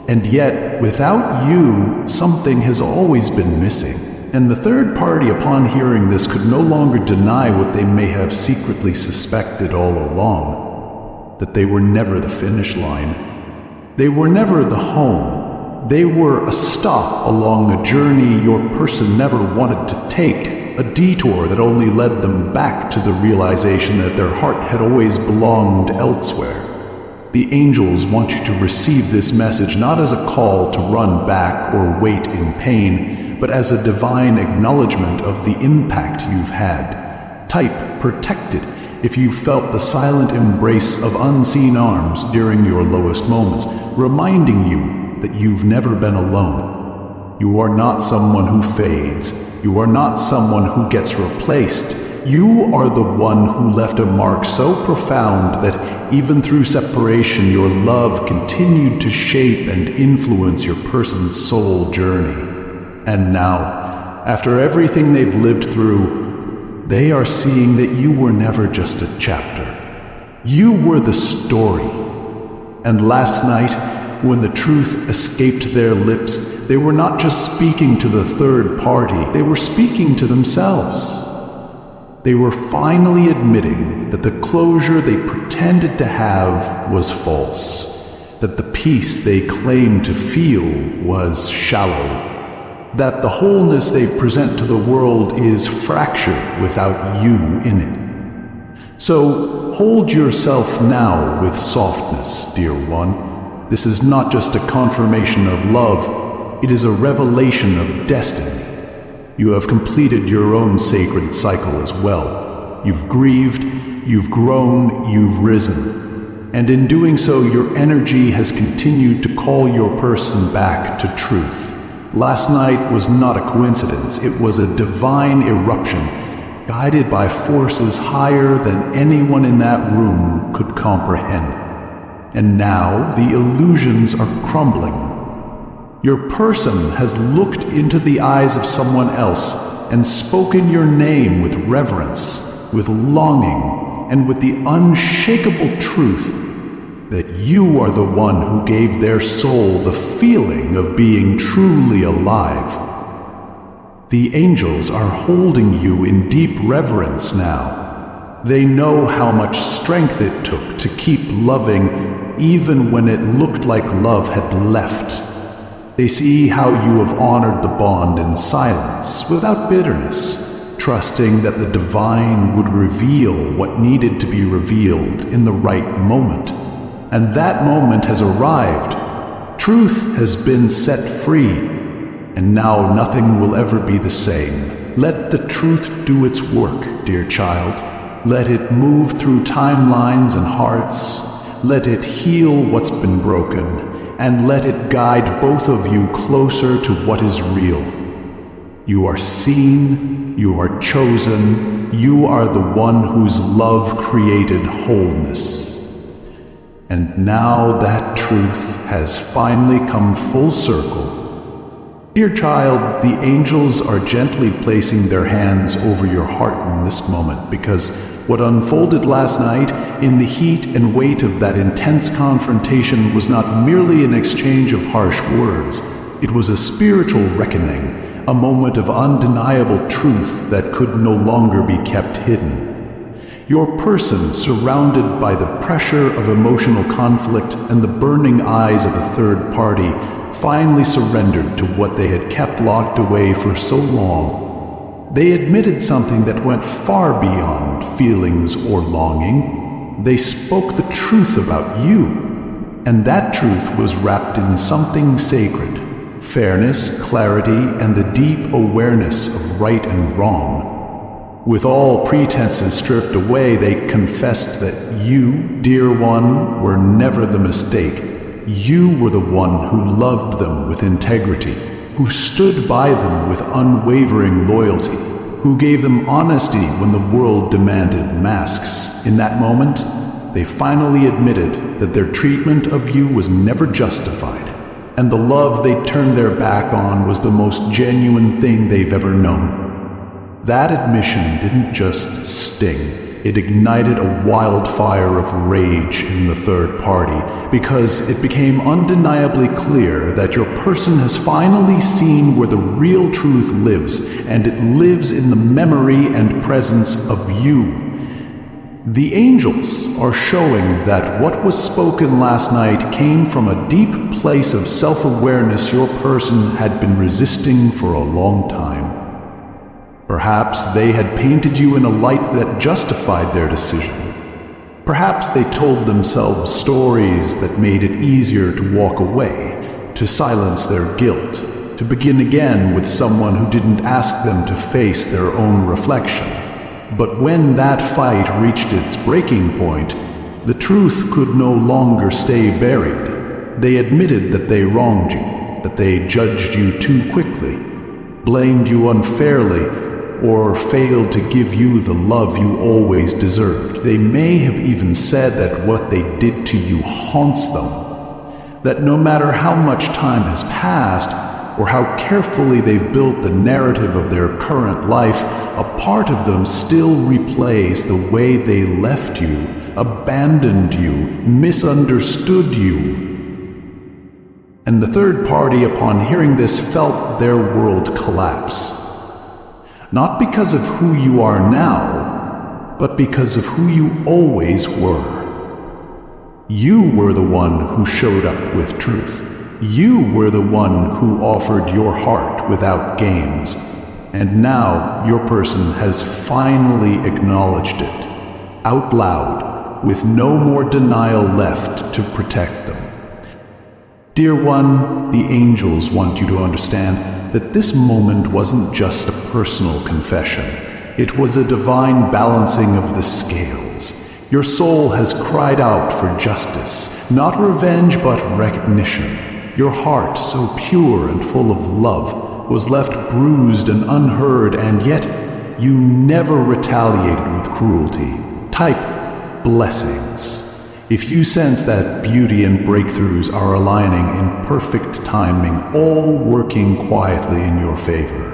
and yet, without you, something has always been missing. And the third party, upon hearing this, could no longer deny what they may have secretly suspected all along, that they were never the finish line. They were never the home. They were a stop along a journey your person never wanted to take, a detour that only led them back to the realization that their heart had always belonged elsewhere. The angels want you to receive this message not as a call to run back or wait in pain, but as a divine acknowledgement of the impact you've had. Type protected if you've felt the silent embrace of unseen arms during your lowest moments, reminding you that you've never been alone. You are not someone who fades. You are not someone who gets replaced. You are the one who left a mark so profound that even through separation, your love continued to shape and influence your person's soul journey. And now, after everything they've lived through, they are seeing that you were never just a chapter. You were the story. And last night, when the truth escaped their lips, they were not just speaking to the third party, they were speaking to themselves. They were finally admitting that the closure they pretended to have was false, that the peace they claimed to feel was shallow, that the wholeness they present to the world is fractured without you in it. So hold yourself now with softness, dear one. This is not just a confirmation of love, it is a revelation of destiny. You have completed your own sacred cycle as well. You've grieved, you've grown, you've risen. And in doing so, your energy has continued to call your person back to truth. Last night was not a coincidence. It was a divine eruption, guided by forces higher than anyone in that room could comprehend. And now the illusions are crumbling. Your person has looked into the eyes of someone else and spoken your name with reverence, with longing, and with the unshakable truth that you are the one who gave their soul the feeling of being truly alive. The angels are holding you in deep reverence now. They know how much strength it took to keep loving even when it looked like love had left. They see how you have honored the bond in silence, without bitterness, trusting that the divine would reveal what needed to be revealed in the right moment. And that moment has arrived. Truth has been set free, and now nothing will ever be the same. Let the truth do its work, dear child. Let it move through timelines and hearts. Let it heal what's been broken, and let it guide both of you closer to what is real. You are seen, you are chosen, you are the one whose love created wholeness. And now that truth has finally come full circle. Dear child, the angels are gently placing their hands over your heart in this moment, because what unfolded last night in the heat and weight of that intense confrontation was not merely an exchange of harsh words. It was a spiritual reckoning, a moment of undeniable truth that could no longer be kept hidden. Your person, surrounded by the pressure of emotional conflict and the burning eyes of a third party, finally surrendered to what they had kept locked away for so long. They admitted something that went far beyond feelings or longing. They spoke the truth about you, and that truth was wrapped in something sacred: fairness, clarity, and the deep awareness of right and wrong. With all pretenses stripped away, they confessed that you, dear one, were never the mistake. You were the one who loved them with integrity, who stood by them with unwavering loyalty, who gave them honesty when the world demanded masks. In that moment, they finally admitted that their treatment of you was never justified, and the love they turned their back on was the most genuine thing they've ever known. That admission didn't just sting, it ignited a wildfire of rage in the third party, because it became undeniably clear that your person has finally seen where the real truth lives, and it lives in the memory and presence of you. The angels are showing that what was spoken last night came from a deep place of self-awareness your person had been resisting for a long time. Perhaps they had painted you in a light that justified their decision. Perhaps they told themselves stories that made it easier to walk away, to silence their guilt, to begin again with someone who didn't ask them to face their own reflection. But when that fight reached its breaking point, the truth could no longer stay buried. They admitted that they wronged you, that they judged you too quickly, blamed you unfairly, or failed to give you the love you always deserved. They may have even said that what they did to you haunts them, that no matter how much time has passed, or how carefully they've built the narrative of their current life, a part of them still replays the way they left you, abandoned you, misunderstood you. And the third party, upon hearing this, felt their world collapse. Not because of who you are now, but because of who you always were. You were the one who showed up with truth. You were the one who offered your heart without games. And now your person has finally acknowledged it, out loud, with no more denial left to protect them. Dear one, the angels want you to understand that this moment wasn't just a personal confession. It was a divine balancing of the scales. Your soul has cried out for justice, not revenge but recognition. Your heart, so pure and full of love, was left bruised and unheard, and yet you never retaliated with cruelty. Type blessings. If you sense that beauty and breakthroughs are aligning in perfect timing, all working quietly in your favor.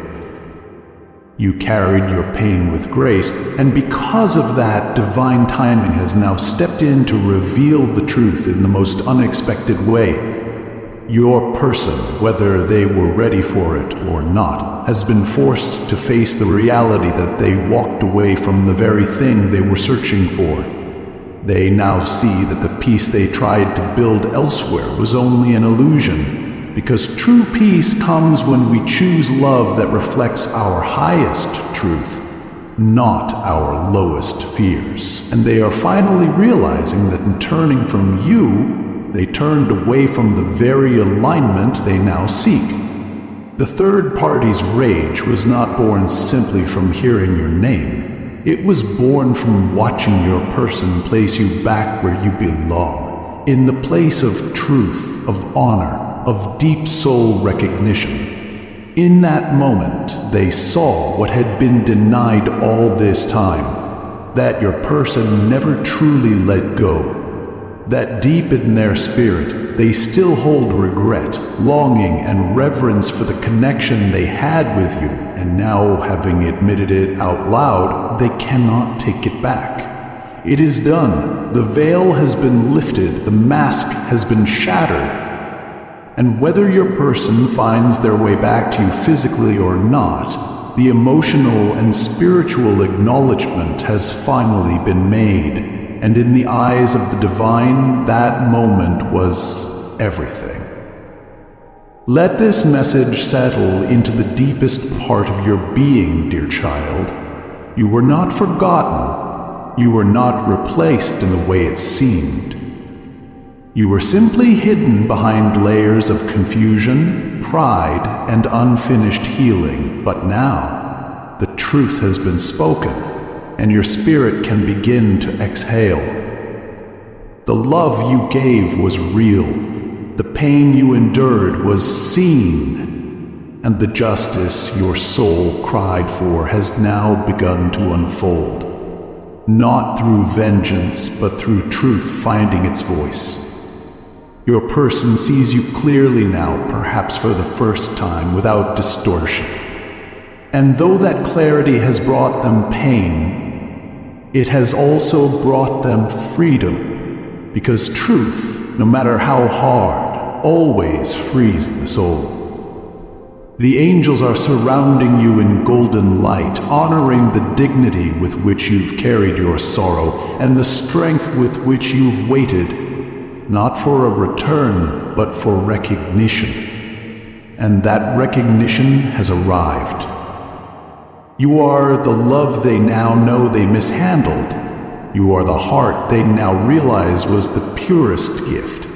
You carried your pain with grace, and because of that, divine timing has now stepped in to reveal the truth in the most unexpected way. Your person, whether they were ready for it or not, has been forced to face the reality that they walked away from the very thing they were searching for. They now see that the peace they tried to build elsewhere was only an illusion, because true peace comes when we choose love that reflects our highest truth, not our lowest fears. And they are finally realizing that in turning from you, they turned away from the very alignment they now seek. The third party's rage was not born simply from hearing your name. It was born from watching your person place you back where you belong, in the place of truth, of honor, of deep soul recognition. In that moment, they saw what had been denied all this time, that your person never truly let go, that deep in their spirit, they still hold regret, longing, and reverence for the connection they had with you, and now, having admitted it out loud, they cannot take it back. It is done. The veil has been lifted, the mask has been shattered. And whether your person finds their way back to you physically or not, the emotional and spiritual acknowledgement has finally been made. And in the eyes of the divine, that moment was everything. Let this message settle into the deepest part of your being, dear child. You were not forgotten. You were not replaced in the way it seemed. You were simply hidden behind layers of confusion, pride, and unfinished healing. But now, the truth has been spoken, and your spirit can begin to exhale. The love you gave was real. The pain you endured was seen. And the justice your soul cried for has now begun to unfold. Not through vengeance, but through truth finding its voice. Your person sees you clearly now, perhaps for the first time, without distortion. And though that clarity has brought them pain, it has also brought them freedom, because truth, no matter how hard, always frees the soul. The angels are surrounding you in golden light, honoring the dignity with which you've carried your sorrow and the strength with which you've waited, not for a return, but for recognition. And that recognition has arrived. You are the love they now know they mishandled. You are the heart they now realize was the purest gift.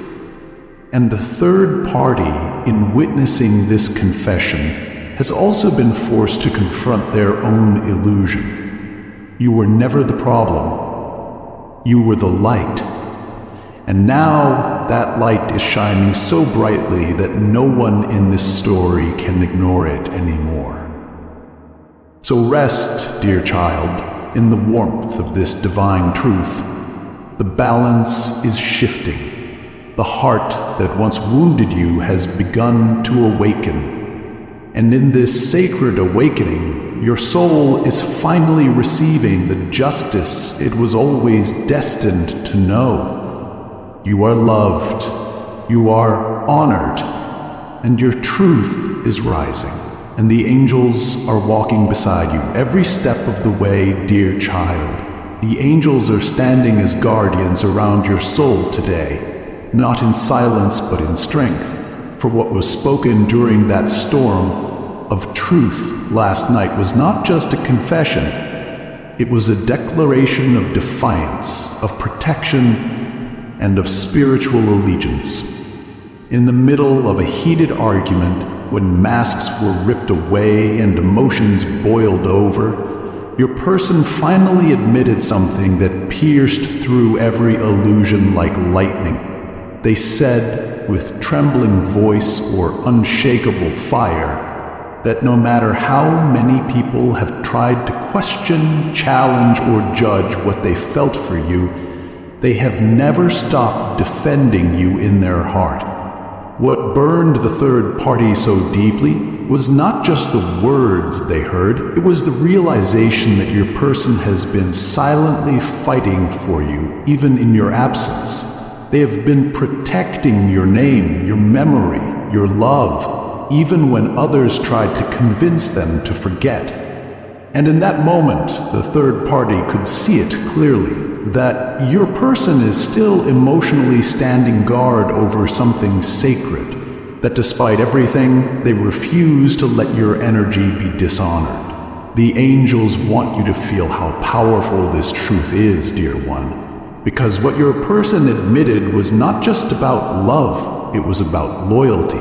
And the third party, in witnessing this confession, has also been forced to confront their own illusion. You were never the problem. You were the light. And now that light is shining so brightly that no one in this story can ignore it anymore. So rest, dear child, in the warmth of this divine truth. The balance is shifting. The heart that once wounded you has begun to awaken. And in this sacred awakening, your soul is finally receiving the justice it was always destined to know. You are loved, you are honored, and your truth is rising, and the angels are walking beside you every step of the way, dear child. The angels are standing as guardians around your soul today, not in silence but in strength, for what was spoken during that storm of truth last night was not just a confession, it was a declaration of defiance, of protection, and of spiritual allegiance. In the middle of a heated argument, when masks were ripped away and emotions boiled over, your person finally admitted something that pierced through every illusion like lightning. They said, with trembling voice or unshakable fire, that no matter how many people have tried to question, challenge, or judge what they felt for you, they have never stopped defending you in their heart. What burned the third party so deeply was not just the words they heard, it was the realization that your person has been silently fighting for you, even in your absence. They have been protecting your name, your memory, your love, even when others tried to convince them to forget. And in that moment, the third party could see it clearly, that your person is still emotionally standing guard over something sacred, that despite everything, they refuse to let your energy be dishonored. The angels want you to feel how powerful this truth is, dear one, because what your person admitted was not just about love, it was about loyalty,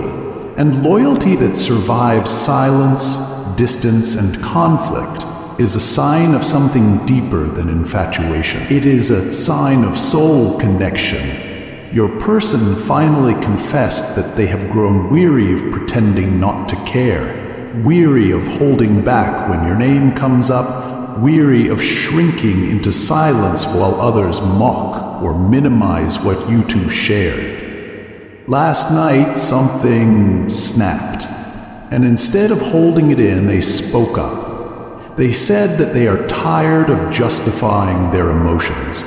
and loyalty that survives silence, distance, and conflict is a sign of something deeper than infatuation. It is a sign of soul connection. Your person finally confessed that they have grown weary of pretending not to care, weary of holding back when your name comes up, weary of shrinking into silence while others mock or minimize what you two shared. Last night, something snapped, and instead of holding it in, they spoke up. They said that they are tired of justifying their emotions,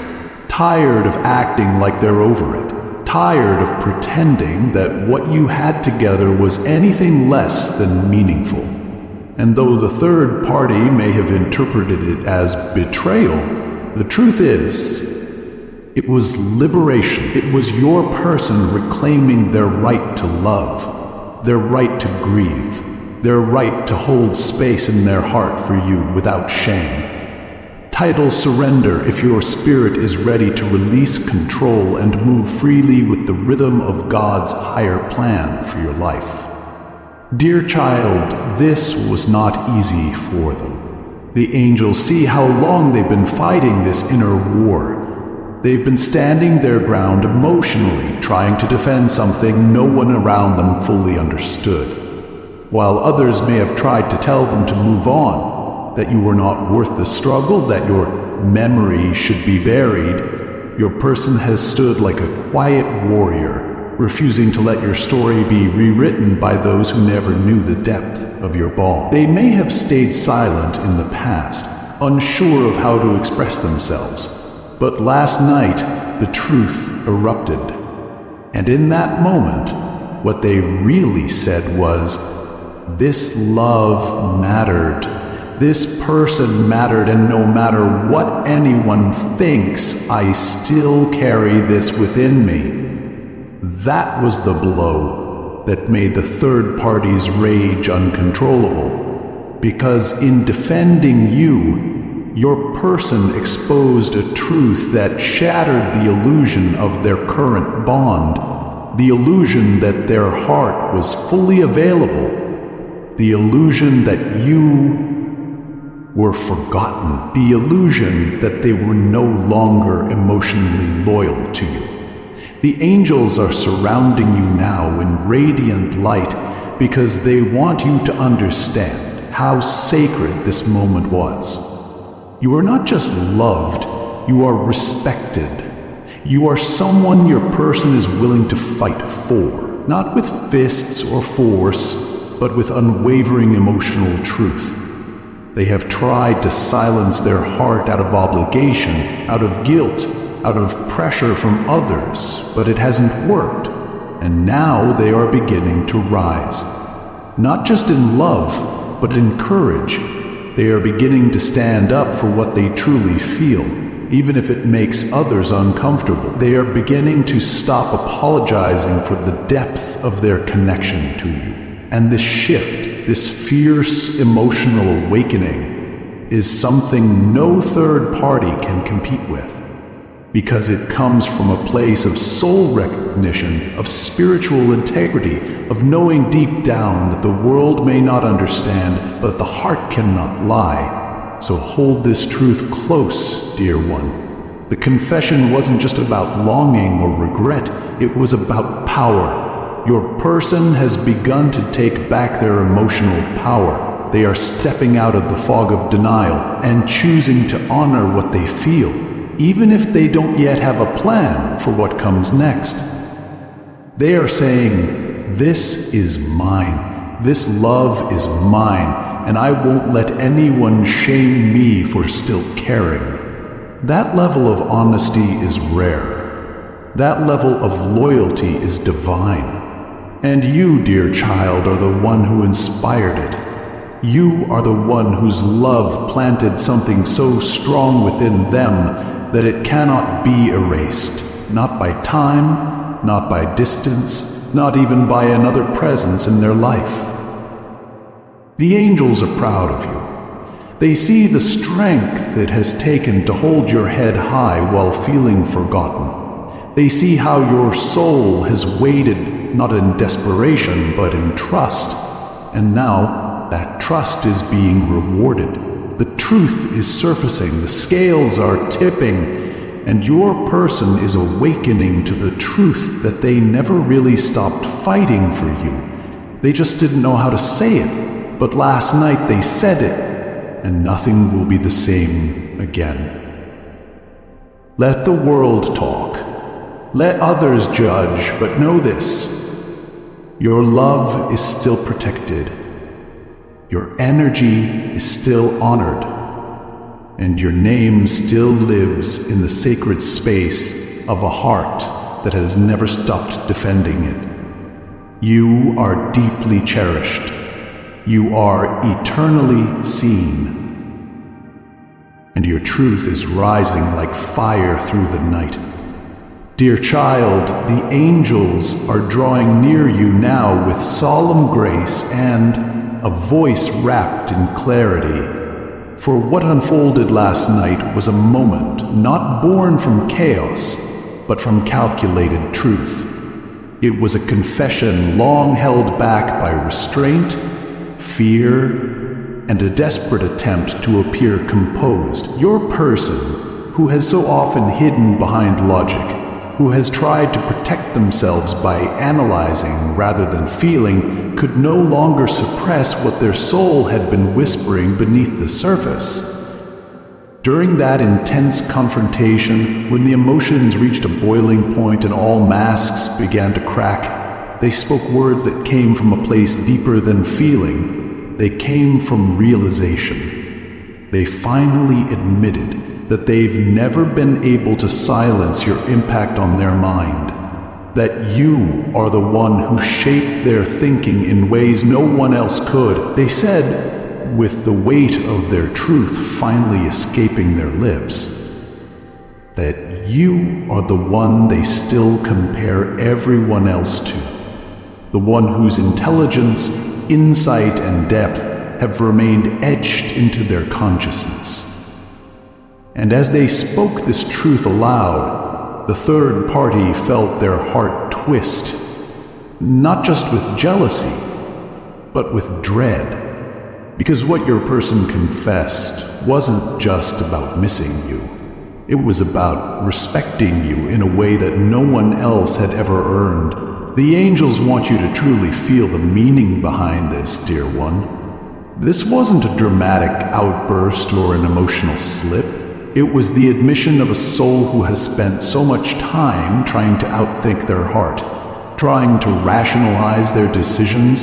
tired of acting like they're over it, tired of pretending that what you had together was anything less than meaningful. And though the third party may have interpreted it as betrayal, the truth is, it was liberation. It was your person reclaiming their right to love, their right to grieve, their right to hold space in their heart for you without shame. Title Surrender if your spirit is ready to release control and move freely with the rhythm of God's higher plan for your life. Dear child, this was not easy for them. The angels see how long they've been fighting this inner war. They've been standing their ground emotionally, trying to defend something no one around them fully understood. While others may have tried to tell them to move on, that you were not worth the struggle, that your memory should be buried, your person has stood like a quiet warrior, refusing to let your story be rewritten by those who never knew the depth of your bond. They may have stayed silent in the past, unsure of how to express themselves, but last night the truth erupted. And in that moment, what they really said was, this love mattered. This person mattered, and no matter what anyone thinks, I still carry this within me. That was the blow that made the third party's rage uncontrollable, because in defending you, your person exposed a truth that shattered the illusion of their current bond, the illusion that their heart was fully available, the illusion that you were forgotten, the illusion that they were no longer emotionally loyal to you. The angels are surrounding you now in radiant light because they want you to understand how sacred this moment was. You are not just loved, you are respected. You are someone your person is willing to fight for, not with fists or force, but with unwavering emotional truth. They have tried to silence their heart out of obligation, out of guilt, out of pressure from others, but it hasn't worked. and now they are beginning to rise. Not just in love, but in courage. They are beginning to stand up for what they truly feel, even if it makes others uncomfortable. They are beginning to stop apologizing for the depth of their connection to you. And this shift, this fierce emotional awakening, is something no third party can compete with, because it comes from a place of soul recognition, of spiritual integrity, of knowing deep down that the world may not understand, but the heart cannot lie. So hold this truth close, dear one. The confession wasn't just about longing or regret, it was about power. Your person has begun to take back their emotional power. They are stepping out of the fog of denial and choosing to honor what they feel, even if they don't yet have a plan for what comes next. They are saying, "This is mine. This love is mine, and I won't let anyone shame me for still caring." That level of honesty is rare. That level of loyalty is divine. And you, dear child, are the one who inspired it. You are the one whose love planted something so strong within them that it cannot be erased, not by time, not by distance, not even by another presence in their life. The angels are proud of you. They see the strength it has taken to hold your head high while feeling forgotten. They see how your soul has waited not in desperation but in trust, and now that trust is being rewarded. The truth is surfacing, the scales are tipping, and your person is awakening to the truth that they never really stopped fighting for you. They just didn't know how to say it, but last night they said it, and nothing will be the same again. Let the world talk. Let others judge, but know this: your love is still protected. Your energy is still honored, and your name still lives in the sacred space of a heart that has never stopped defending it. You are deeply cherished. You are eternally seen. And your truth is rising like fire through the night. Dear child, the angels are drawing near you now with solemn grace and a voice wrapped in clarity. For what unfolded last night was a moment not born from chaos, but from calculated truth. It was a confession long held back by restraint, fear, and a desperate attempt to appear composed. Your person, who has so often hidden behind logic, who has tried to protect themselves by analyzing rather than feeling, could no longer suppress what their soul had been whispering beneath the surface. During that intense confrontation, when the emotions reached a boiling point and all masks began to crack, they spoke words that came from a place deeper than feeling. They came from realization. They finally admitted that they've never been able to silence your impact on their mind, that you are the one who shaped their thinking in ways no one else could. They said, with the weight of their truth finally escaping their lips, that you are the one they still compare everyone else to, the one whose intelligence, insight, and depth have remained etched into their consciousness. And as they spoke this truth aloud, the third party felt their heart twist, not just with jealousy, but with dread. Because what your person confessed wasn't just about missing you. It was about respecting you in a way that no one else had ever earned. The angels want you to truly feel the meaning behind this, dear one. This wasn't a dramatic outburst or an emotional slip. It was the admission of a soul who has spent so much time trying to outthink their heart, trying to rationalize their decisions,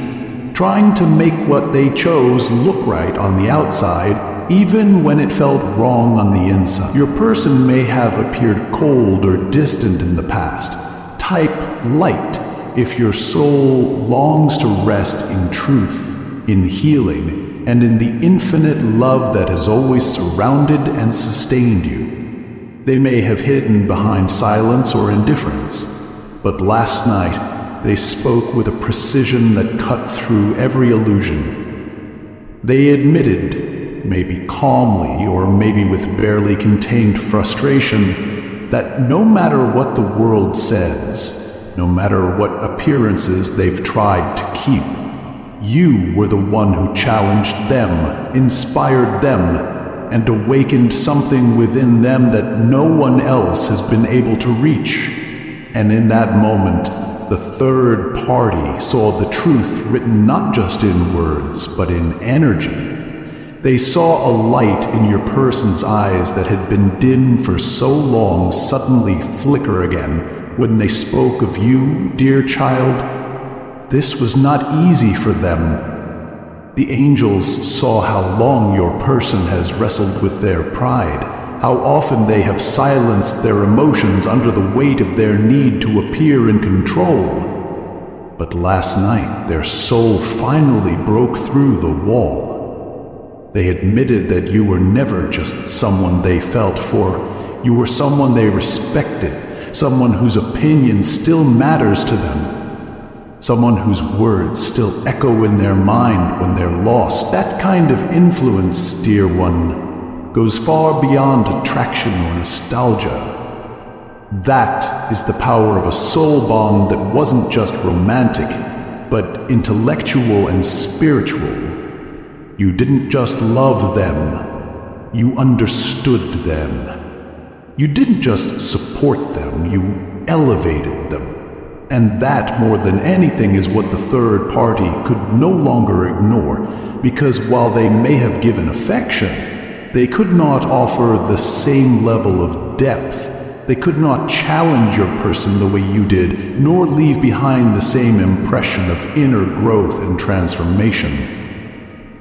trying to make what they chose look right on the outside, even when it felt wrong on the inside. Your person may have appeared cold or distant in the past, type light, if your soul longs to rest in truth, in healing, and in the infinite love that has always surrounded and sustained you. They may have hidden behind silence or indifference, but last night they spoke with a precision that cut through every illusion. They admitted, maybe calmly or maybe with barely contained frustration, that no matter what the world says, no matter what appearances they've tried to keep, you were the one who challenged them, inspired them, and awakened something within them that no one else has been able to reach. And in that moment, the third party saw the truth written not just in words, but in energy. They saw a light in your person's eyes that had been dim for so long suddenly flicker again when they spoke of you, dear child. This was not easy for them. The angels saw how long your person has wrestled with their pride, how often they have silenced their emotions under the weight of their need to appear in control. But last night, their soul finally broke through the wall. They admitted that you were never just someone they felt for. You were someone they respected, someone whose opinion still matters to them, someone whose words still echo in their mind when they're lost. That kind of influence, dear one, goes far beyond attraction or nostalgia. That is the power of a soul bond that wasn't just romantic, but intellectual and spiritual. You didn't just love them, you understood them. You didn't just support them, you elevated them. And that, more than anything, is what the third party could no longer ignore, because while they may have given affection, they could not offer the same level of depth. They could not challenge your person the way you did, nor leave behind the same impression of inner growth and transformation.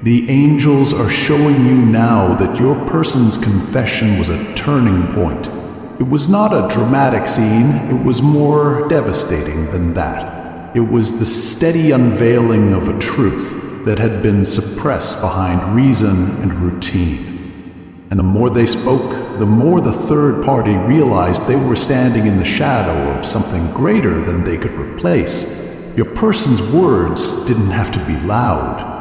The angels are showing you now that your person's confession was a turning point. It was not a dramatic scene, it was more devastating than that. It was the steady unveiling of a truth that had been suppressed behind reason and routine. And the more they spoke, the more the third party realized they were standing in the shadow of something greater than they could replace. Your person's words didn't have to be loud.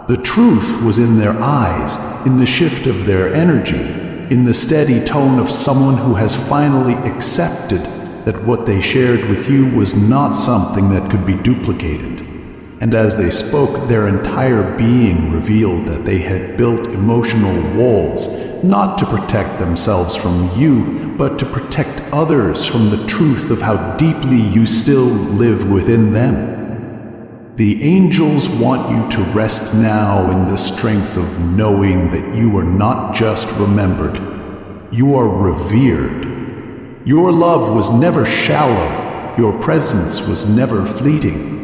The truth was in their eyes, in the shift of their energy, in the steady tone of someone who has finally accepted that what they shared with you was not something that could be duplicated. And as they spoke, their entire being revealed that they had built emotional walls, not to protect themselves from you, but to protect others from the truth of how deeply you still live within them. The angels want you to rest now in the strength of knowing that you are not just remembered, you are revered. Your love was never shallow, your presence was never fleeting.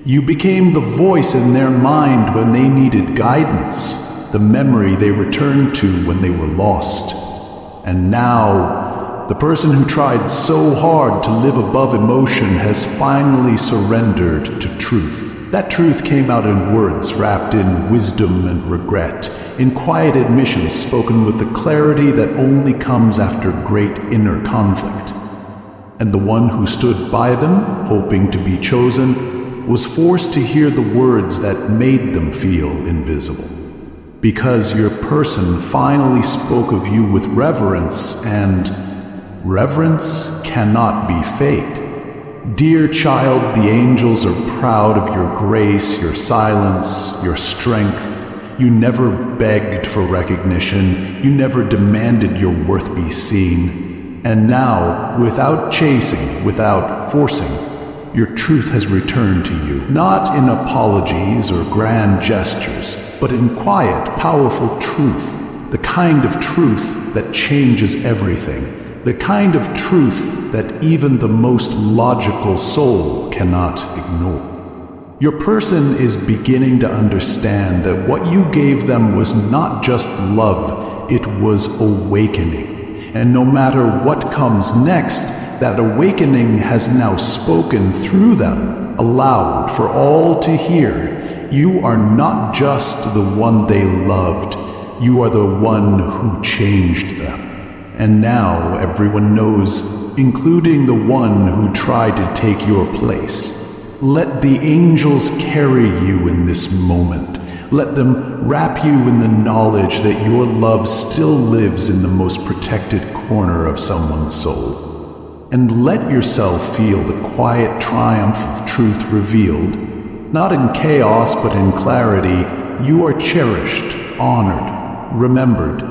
You became the voice in their mind when they needed guidance, the memory they returned to when they were lost. And now, the person who tried so hard to live above emotion has finally surrendered to truth. That truth came out in words wrapped in wisdom and regret, in quiet admissions spoken with the clarity that only comes after great inner conflict. And the one who stood by them, hoping to be chosen, was forced to hear the words that made them feel invisible. Because your person finally spoke of you with reverence, and reverence cannot be faked. Dear child, the angels are proud of your grace, your silence, your strength. You never begged for recognition. You never demanded your worth be seen. And now, without chasing, without forcing, your truth has returned to you, not in apologies or grand gestures, but in quiet, powerful truth, the kind of truth that changes everything. The kind of truth that even the most logical soul cannot ignore. Your person is beginning to understand that what you gave them was not just love, it was awakening. And no matter what comes next, that awakening has now spoken through them, aloud for all to hear. You are not just the one they loved, you are the one who changed them. And now everyone knows, including the one who tried to take your place. Let the angels carry you in this moment. Let them wrap you in the knowledge that your love still lives in the most protected corner of someone's soul. And let yourself feel the quiet triumph of truth revealed. Not in chaos, but in clarity. You are cherished, honored, remembered.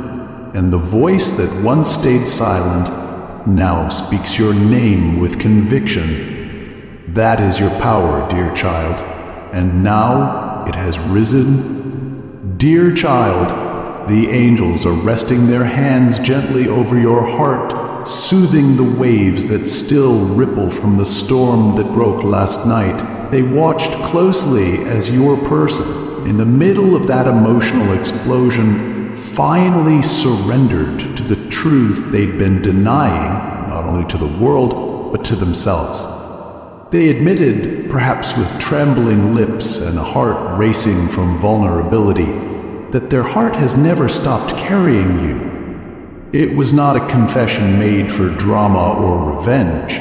And the voice that once stayed silent now speaks your name with conviction. That is your power, dear child, and now it has risen. Dear child, the angels are resting their hands gently over your heart, soothing the waves that still ripple from the storm that broke last night. They watched closely as your person, in the middle of that emotional explosion, finally surrendered to the truth they'd been denying, not only to the world, but to themselves. They admitted, perhaps with trembling lips and a heart racing from vulnerability, that their heart has never stopped carrying you. It was not a confession made for drama or revenge.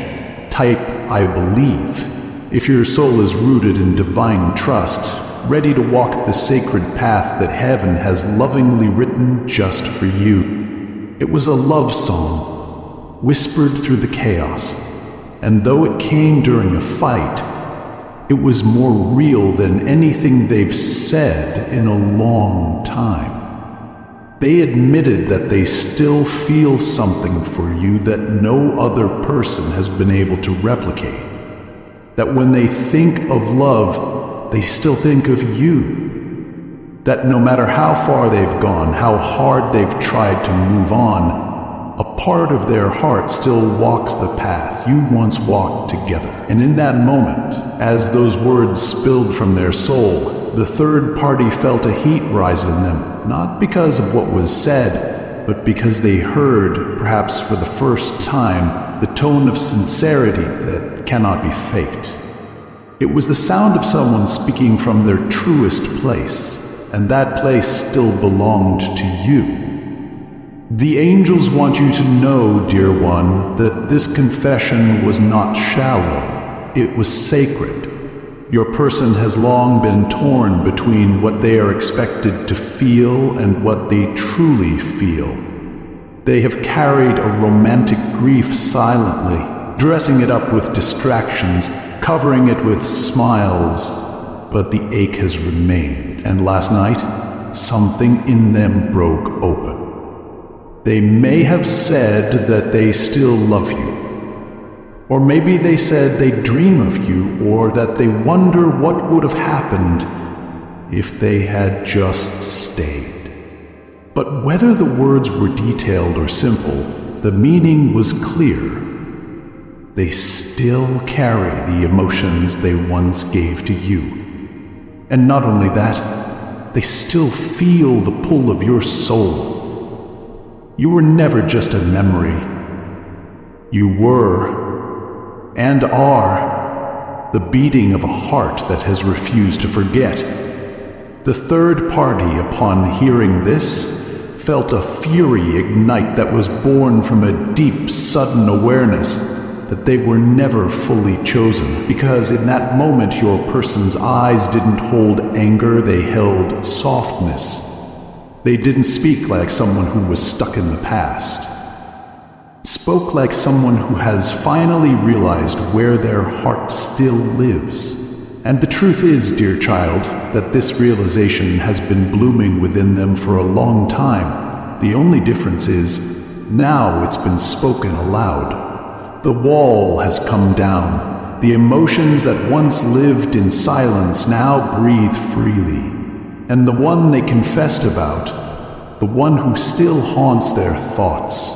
Type, I believe. If your soul is rooted in divine trust, ready to walk the sacred path that heaven has lovingly written just for you. It was a love song, whispered through the chaos, and though it came during a fight, it was more real than anything they've said in a long time. They admitted that they still feel something for you that no other person has been able to replicate. That when they think of love, they still think of you. That no matter how far they've gone, how hard they've tried to move on, a part of their heart still walks the path you once walked together. And in that moment, as those words spilled from their soul, the third party felt a heat rise in them, not because of what was said, but because they heard, perhaps for the first time, the tone of sincerity that cannot be faked. It was the sound of someone speaking from their truest place, and that place still belonged to you. The angels want you to know, dear one, that this confession was not shallow. It was sacred. Your person has long been torn between what they are expected to feel and what they truly feel. They have carried a romantic grief silently, dressing it up with distractions, covering it with smiles, but the ache has remained, and last night, something in them broke open. They may have said that they still love you, or maybe they said they dream of you, or that they wonder what would have happened if they had just stayed. But whether the words were detailed or simple, the meaning was clear. They still carry the emotions they once gave to you. And not only that, they still feel the pull of your soul. You were never just a memory. You were, and are, the beating of a heart that has refused to forget. The third party, upon hearing this, felt a fury ignite that was born from a deep, sudden awareness that they were never fully chosen, because in that moment your person's eyes didn't hold anger, they held softness. They didn't speak like someone who was stuck in the past. Spoke like someone who has finally realized where their heart still lives. And the truth is, dear child, that this realization has been blooming within them for a long time. The only difference is, now it's been spoken aloud. The wall has come down. The emotions that once lived in silence now breathe freely. And the one they confessed about, the one who still haunts their thoughts,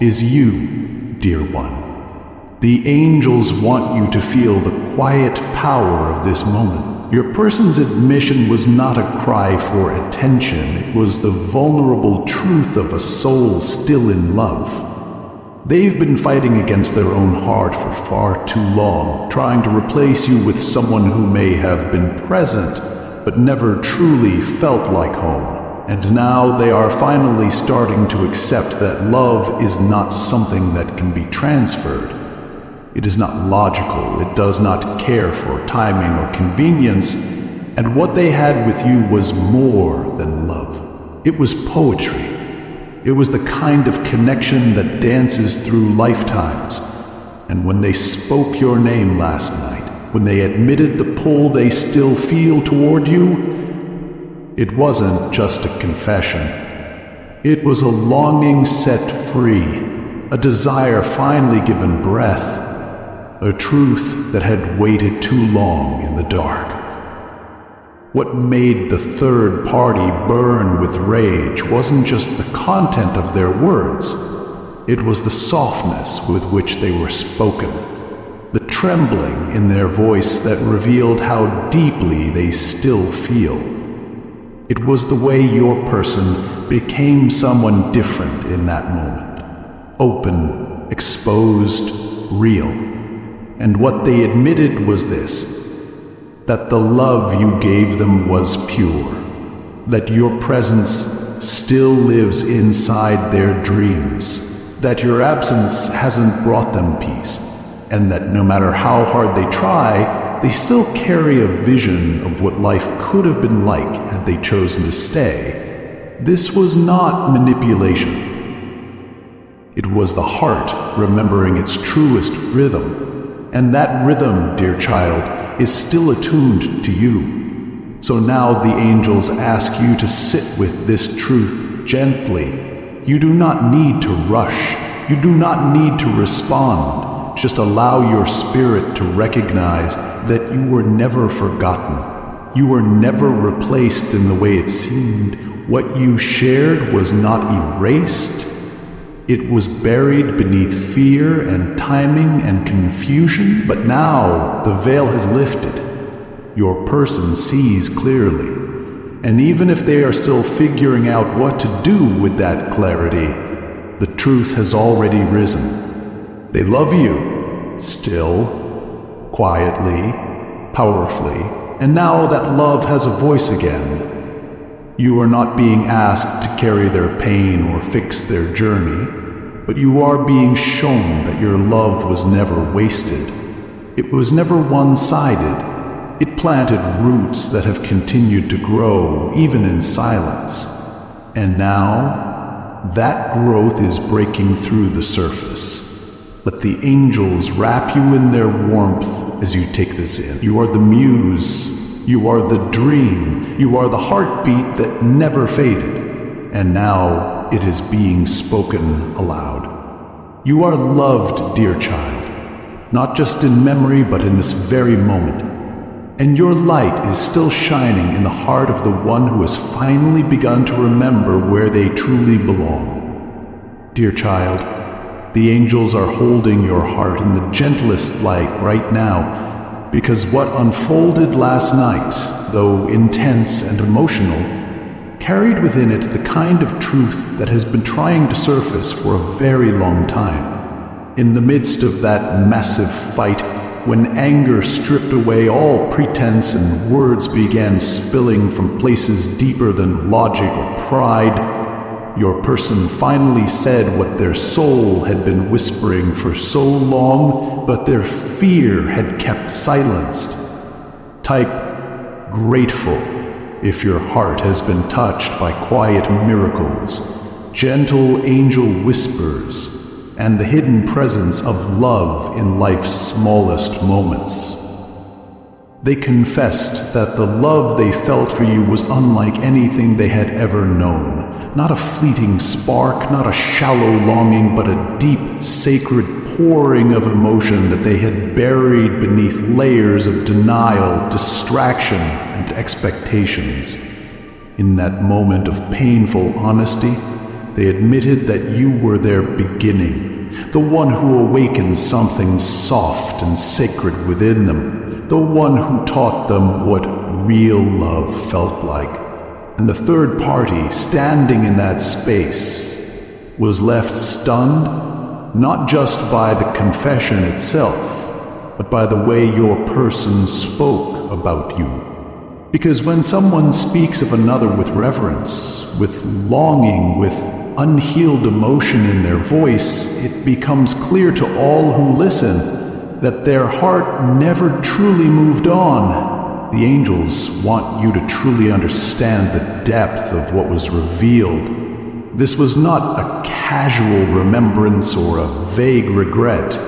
is you, dear one. The angels want you to feel the quiet power of this moment. Your person's admission was not a cry for attention. It was the vulnerable truth of a soul still in love. They've been fighting against their own heart for far too long, trying to replace you with someone who may have been present, but never truly felt like home. And now they are finally starting to accept that love is not something that can be transferred. It is not logical, it does not care for timing or convenience, and what they had with you was more than love. It was poetry. It was the kind of connection that dances through lifetimes. And when they spoke your name last night, when they admitted the pull they still feel toward you, it wasn't just a confession. It was a longing set free, a desire finally given breath, a truth that had waited too long in the dark. What made the third party burn with rage wasn't just the content of their words. It was the softness with which they were spoken, the trembling in their voice that revealed how deeply they still feel. It was the way your person became someone different in that moment. Open, exposed, real. And what they admitted was this: that the love you gave them was pure, that your presence still lives inside their dreams, that your absence hasn't brought them peace, and that no matter how hard they try, they still carry a vision of what life could have been like had they chosen to stay. This was not manipulation. It was the heart remembering its truest rhythm. And that rhythm, dear child, is still attuned to you. So now the angels ask you to sit with this truth gently. You do not need to rush. You do not need to respond. Just allow your spirit to recognize that you were never forgotten. You were never replaced in the way it seemed. What you shared was not erased. It was buried beneath fear and timing and confusion, but now the veil has lifted. Your person sees clearly. And even if they are still figuring out what to do with that clarity, the truth has already risen. They love you, still, quietly, powerfully, and now that love has a voice again. You are not being asked to carry their pain or fix their journey, but you are being shown that your love was never wasted. It was never one-sided. It planted roots that have continued to grow, even in silence. And now, that growth is breaking through the surface. Let the angels wrap you in their warmth as you take this in. You are the muse. You are the dream. You are the heartbeat that never faded. And now it is being spoken aloud. You are loved, dear child, not just in memory, but in this very moment. And your light is still shining in the heart of the one who has finally begun to remember where they truly belong. Dear child, the angels are holding your heart in the gentlest light right now, because what unfolded last night, though intense and emotional, carried within it the kind of truth that has been trying to surface for a very long time. In the midst of that massive fight, when anger stripped away all pretense and words began spilling from places deeper than logic or pride, your person finally said what their soul had been whispering for so long, but their fear had kept silenced. Type grateful if your heart has been touched by quiet miracles, gentle angel whispers, and the hidden presence of love in life's smallest moments. They confessed that the love they felt for you was unlike anything they had ever known. Not a fleeting spark, not a shallow longing, but a deep, sacred pouring of emotion that they had buried beneath layers of denial, distraction, and expectations. In that moment of painful honesty, they admitted that you were their beginning, the one who awakened something soft and sacred within them, the one who taught them what real love felt like. And the third party standing in that space was left stunned, not just by the confession itself, but by the way your person spoke about you. Because when someone speaks of another with reverence, with longing, with unhealed emotion in their voice, it becomes clear to all who listen that their heart never truly moved on. The angels want you to truly understand the depth of what was revealed. This was not a casual remembrance or a vague regret.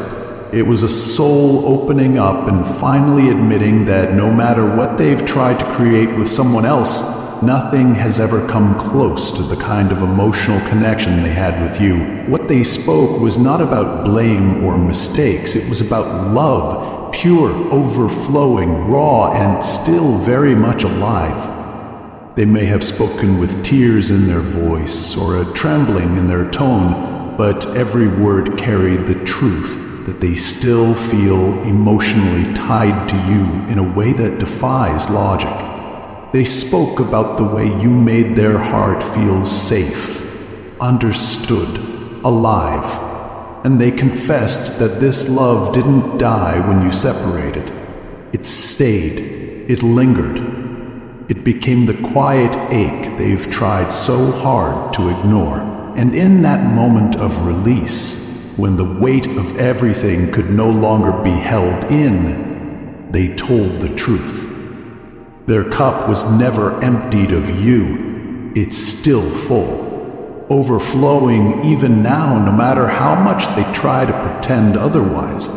It was a soul opening up and finally admitting that no matter what they've tried to create with someone else, nothing has ever come close to the kind of emotional connection they had with you. What they spoke was not about blame or mistakes. It was about love, pure, overflowing, raw, and still very much alive. They may have spoken with tears in their voice or a trembling in their tone, but every word carried the truth that they still feel emotionally tied to you in a way that defies logic. They spoke about the way you made their heart feel safe, understood, alive, and they confessed that this love didn't die when you separated. It stayed, it lingered. It became the quiet ache they've tried so hard to ignore. And in that moment of release, when the weight of everything could no longer be held in, they told the truth. Their cup was never emptied of you. It's still full, overflowing even now, no matter how much they try to pretend otherwise.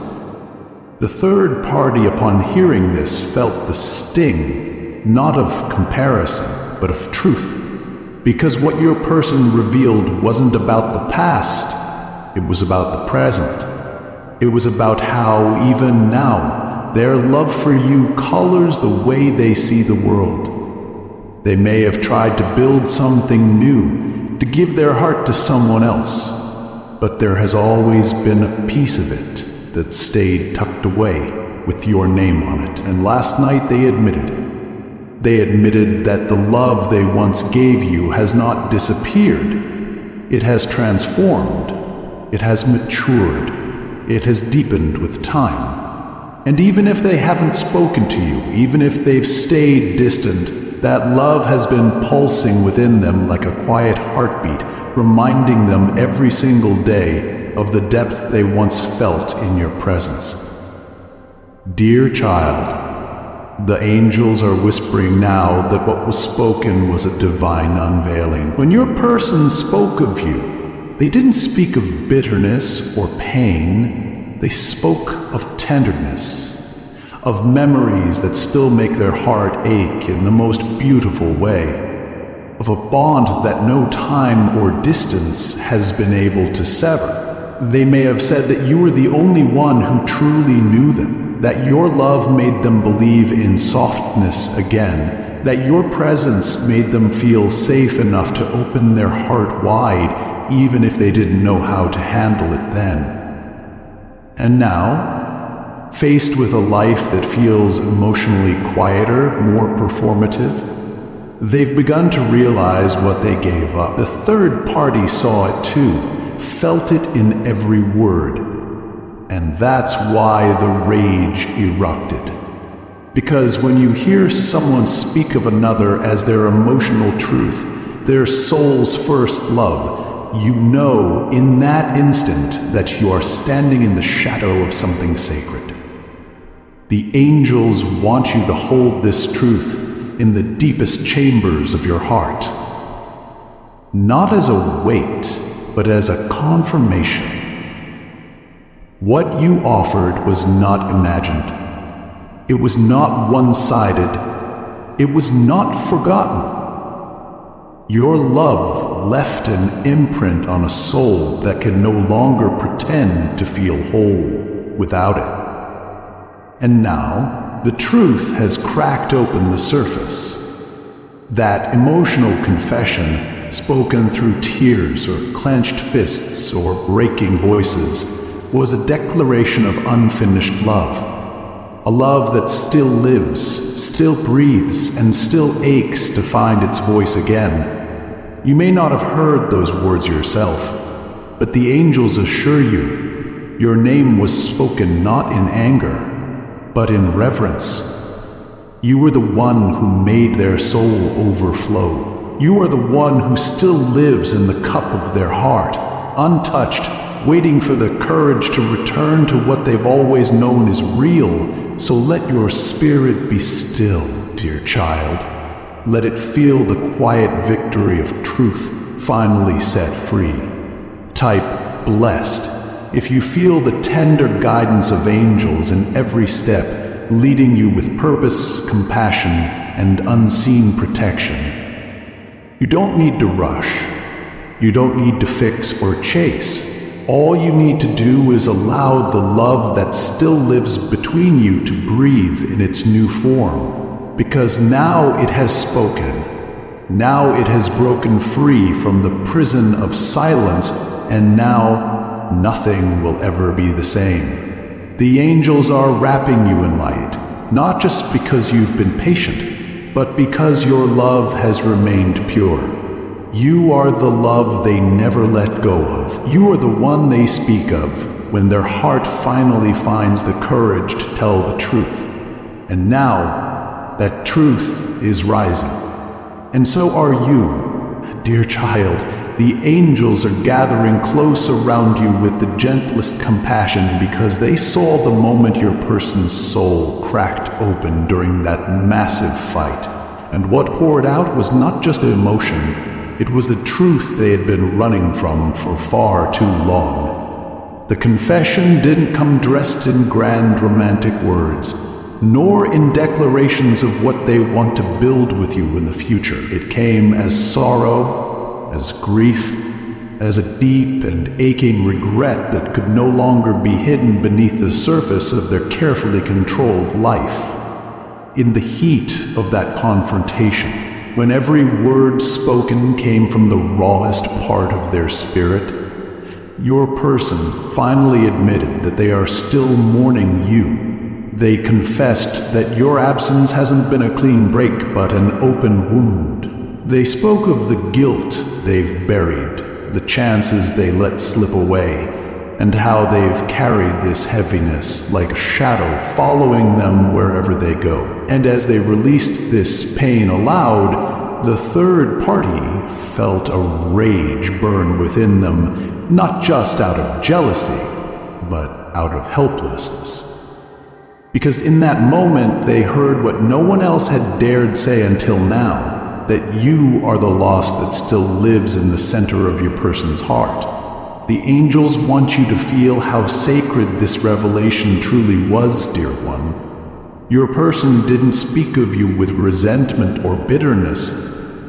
The third party, upon hearing this, felt the sting, not of comparison, but of truth. Because what your person revealed wasn't about the past, it was about the present. It was about how, even now, their love for you colors the way they see the world. They may have tried to build something new, to give their heart to someone else, but there has always been a piece of it that stayed tucked away with your name on it, and last night they admitted it. They admitted that the love they once gave you has not disappeared. It has transformed. It has matured. It has deepened with time. And even if they haven't spoken to you, even if they've stayed distant, that love has been pulsing within them like a quiet heartbeat, reminding them every single day of the depth they once felt in your presence. Dear child, the angels are whispering now that what was spoken was a divine unveiling. When your person spoke of you, they didn't speak of bitterness or pain. They spoke of tenderness, of memories that still make their heart ache in the most beautiful way, of a bond that no time or distance has been able to sever. They may have said that you were the only one who truly knew them, that your love made them believe in softness again, that your presence made them feel safe enough to open their heart wide, even if they didn't know how to handle it then. And now, faced with a life that feels emotionally quieter, more performative, they've begun to realize what they gave up. The third party saw it too, felt it in every word, and that's why the rage erupted. Because when you hear someone speak of another as their emotional truth, their soul's first love, you know in that instant that you are standing in the shadow of something sacred. The angels want you to hold this truth in the deepest chambers of your heart, not as a weight, but as a confirmation. What you offered was not imagined. It was not one-sided. It was not forgotten. Your love left an imprint on a soul that can no longer pretend to feel whole without it. And now, the truth has cracked open the surface. That emotional confession, spoken through tears or clenched fists or breaking voices, was a declaration of unfinished love. A love that still lives, still breathes, and still aches to find its voice again. You may not have heard those words yourself, But the angels assure you, your name was spoken not in anger, but in reverence. You were the one who made their soul overflow. You are the one who still lives in the cup of their heart, untouched, waiting for the courage to return to what they've always known is real. So let your spirit be still, dear child. Let it feel the quiet victory of truth finally set free. Type blessed if you feel the tender guidance of angels in every step, leading you with purpose, compassion, and unseen protection. You don't need to rush. You don't need to fix or chase. All you need to do is allow the love that still lives between you to breathe in its new form. Because now it has spoken. Now it has broken free from the prison of silence, and now nothing will ever be the same. The angels are wrapping you in light, not just because you've been patient, but because your love has remained pure. You are the love they never let go of. You are the one they speak of when their heart finally finds the courage to tell the truth. And now that truth is rising. And so are you, dear child. The angels are gathering close around you with the gentlest compassion because they saw the moment your person's soul cracked open during that massive fight. And what poured out was not just emotion. It was the truth they had been running from for far too long. The confession didn't come dressed in grand romantic words, nor in declarations of what they want to build with you in the future. It came as sorrow, as grief, as a deep and aching regret that could no longer be hidden beneath the surface of their carefully controlled life. In the heat of that confrontation, when every word spoken came from the rawest part of their spirit, your person finally admitted that they are still mourning you. They confessed that your absence hasn't been a clean break, but an open wound. They spoke of the guilt they've buried, the chances they let slip away, and how they've carried this heaviness like a shadow following them wherever they go. And as they released this pain aloud, the third party felt a rage burn within them, not just out of jealousy, but out of helplessness. Because in that moment they heard what no one else had dared say until now, that you are the loss that still lives in the center of your person's heart. The angels want you to feel how sacred this revelation truly was, dear one. Your person didn't speak of you with resentment or bitterness.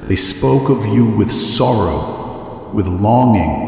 They spoke of you with sorrow, with longing,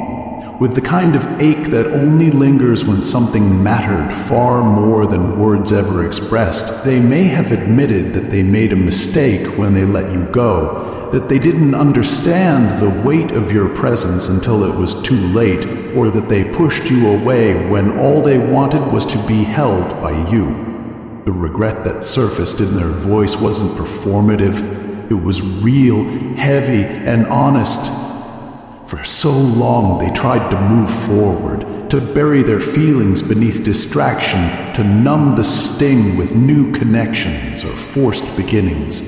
with the kind of ache that only lingers when something mattered far more than words ever expressed. They may have admitted that they made a mistake when they let you go, that they didn't understand the weight of your presence until it was too late, or that they pushed you away when all they wanted was to be held by you. The regret that surfaced in their voice wasn't performative. It was real, heavy, and honest. For so long they tried to move forward, to bury their feelings beneath distraction, to numb the sting with new connections or forced beginnings.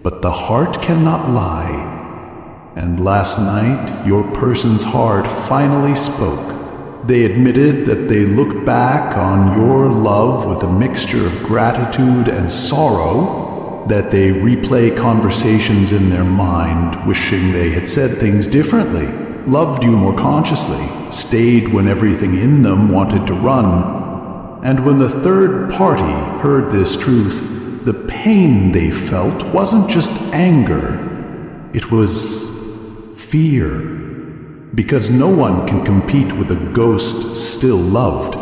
But the heart cannot lie, and last night your person's heart finally spoke. They admitted that they looked back on your love with a mixture of gratitude and sorrow, that they replay conversations in their mind, wishing they had said things differently, loved you more consciously, stayed when everything in them wanted to run. And when the third party heard this truth, the pain they felt wasn't just anger, it was fear. Because no one can compete with a ghost still loved,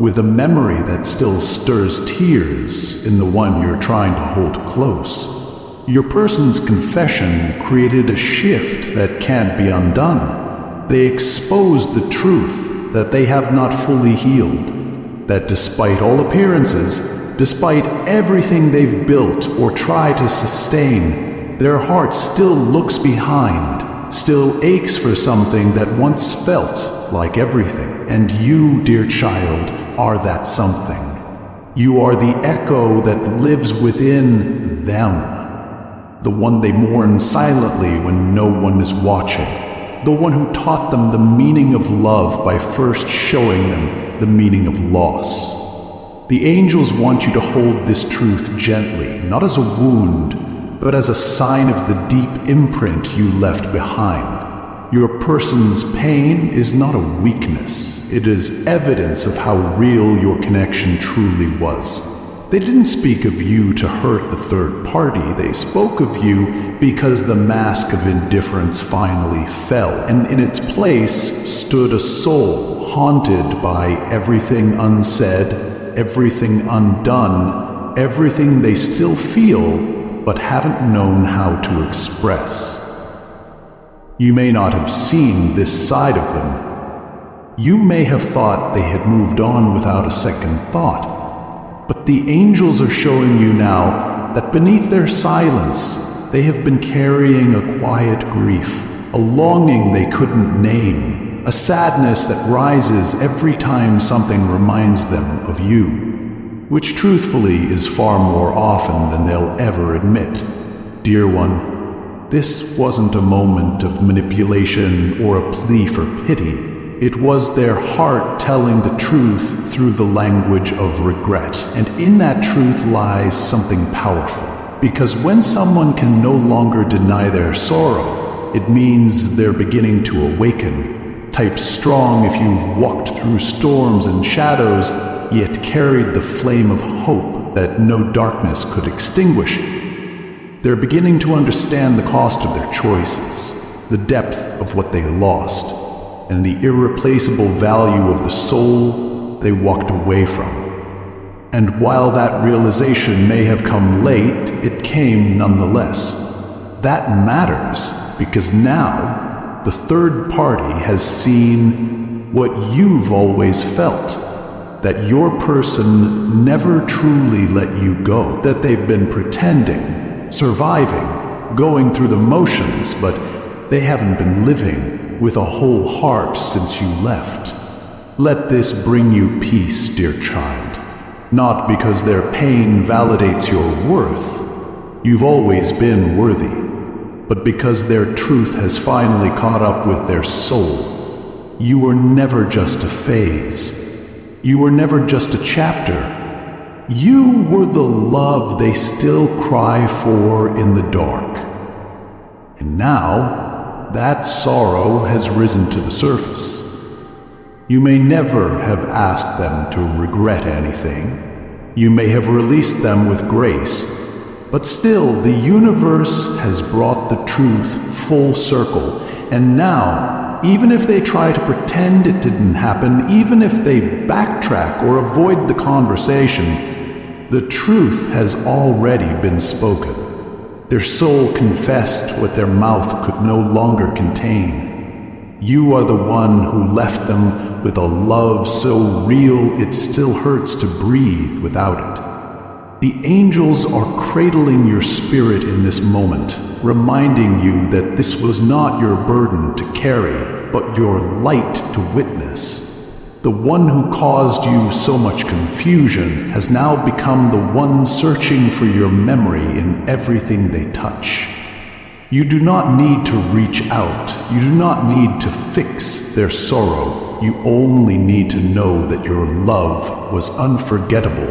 with a memory that still stirs tears in the one you're trying to hold close. Your person's confession created a shift that can't be undone. They exposed the truth that they have not fully healed, that despite all appearances, despite everything they've built or tried to sustain, their heart still looks behind, still aches for something that once felt like everything, and you, dear child, are that something. You are the echo that lives within them, the one they mourn silently when no one is watching, the one who taught them the meaning of love by first showing them the meaning of loss. The angels want you to hold this truth gently, not as a wound, but as a sign of the deep imprint you left behind. Your person's pain is not a weakness. It is evidence of how real your connection truly was. They didn't speak of you to hurt the third party. They spoke of you because the mask of indifference finally fell, and in its place stood a soul haunted by everything unsaid, everything undone, everything they still feel but haven't known how to express. You may not have seen this side of them. You may have thought they had moved on without a second thought. But the angels are showing you now that beneath their silence, they have been carrying a quiet grief, a longing they couldn't name, a sadness that rises every time something reminds them of you, which truthfully is far more often than they'll ever admit. Dear one, this wasn't a moment of manipulation or a plea for pity. It was their heart telling the truth through the language of regret. And in that truth lies something powerful. Because when someone can no longer deny their sorrow, it means they're beginning to awaken. Type strong if you've walked through storms and shadows, yet carried the flame of hope that no darkness could extinguish. They're beginning to understand the cost of their choices, the depth of what they lost, and the irreplaceable value of the soul they walked away from. And while that realization may have come late, it came nonetheless. That matters because now the third party has seen what you've always felt, that your person never truly let you go, that they've been pretending, surviving, going through the motions, but they haven't been living with a whole heart since you left. Let this bring you peace, dear child, not because their pain validates your worth. You've always been worthy, but because their truth has finally caught up with their soul. You were never just a phase. You were never just a chapter. You were the love they still cry for in the dark. And now, that sorrow has risen to the surface. You may never have asked them to regret anything. You may have released them with grace. But still, the universe has brought the truth full circle. And now, even if they try to pretend it didn't happen, even if they backtrack or avoid the conversation, the truth has already been spoken. Their soul confessed what their mouth could no longer contain. You are the one who left them with a love so real it still hurts to breathe without it. The angels are cradling your spirit in this moment, reminding you that this was not your burden to carry, but your light to witness. The one who caused you so much confusion has now become the one searching for your memory in everything they touch. You do not need to reach out. You do not need to fix their sorrow. You only need to know that your love was unforgettable.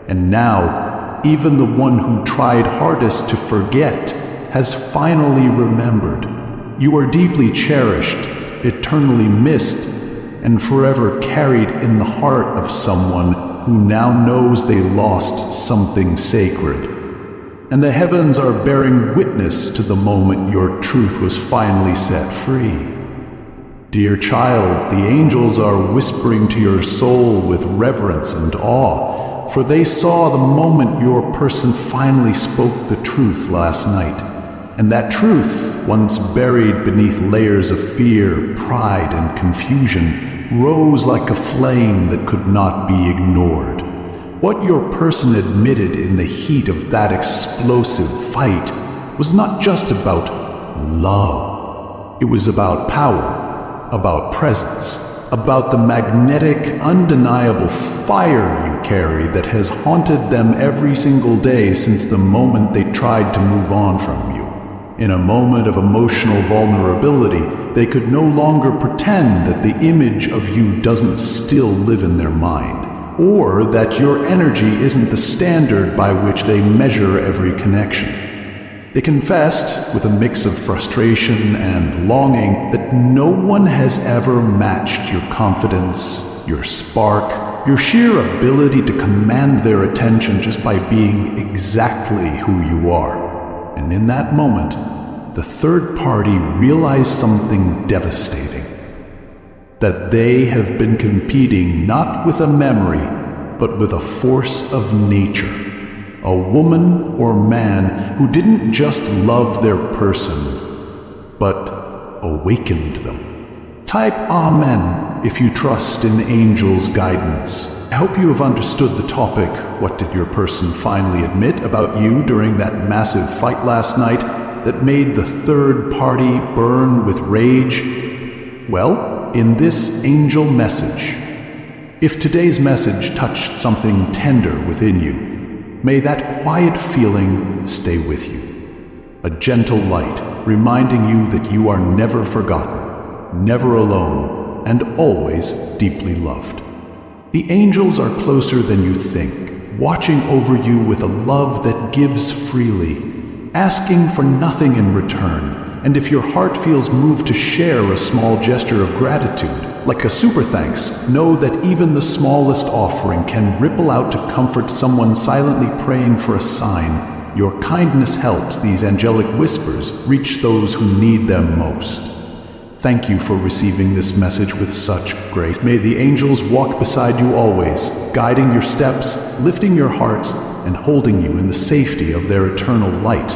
And now, even the one who tried hardest to forget has finally remembered. You are deeply cherished, eternally missed, and forever carried in the heart of someone who now knows they lost something sacred. And the heavens are bearing witness to the moment your truth was finally set free. Dear child, the angels are whispering to your soul with reverence and awe, for they saw the moment your person finally spoke the truth last night. And that truth, once buried beneath layers of fear, pride, and confusion, rose like a flame that could not be ignored. What your person admitted in the heat of that explosive fight was not just about love. It was about power, about presence, about the magnetic, undeniable fire you carry that has haunted them every single day since the moment they tried to move on from you. In a moment of emotional vulnerability, they could no longer pretend that the image of you doesn't still live in their mind, or that your energy isn't the standard by which they measure every connection. They confessed, with a mix of frustration and longing, that no one has ever matched your confidence, your spark, your sheer ability to command their attention just by being exactly who you are. And in that moment, the third party realized something devastating. That they have been competing not with a memory, but with a force of nature. A woman or man who didn't just love their person, but awakened them. Type Amen if you trust in angels' guidance. I hope you have understood the topic, what did your person finally admit about you during that massive fight last night that made the third party burn with rage? Well, in this angel message, if today's message touched something tender within you, may that quiet feeling stay with you. A gentle light reminding you that you are never forgotten, never alone, and always deeply loved. The angels are closer than you think, watching over you with a love that gives freely, asking for nothing in return. And if your heart feels moved to share a small gesture of gratitude, like a super thanks, know that even the smallest offering can ripple out to comfort someone silently praying for a sign. Your kindness helps these angelic whispers reach those who need them most. Thank you for receiving this message with such grace. May the angels walk beside you always, guiding your steps, lifting your heart, and holding you in the safety of their eternal light.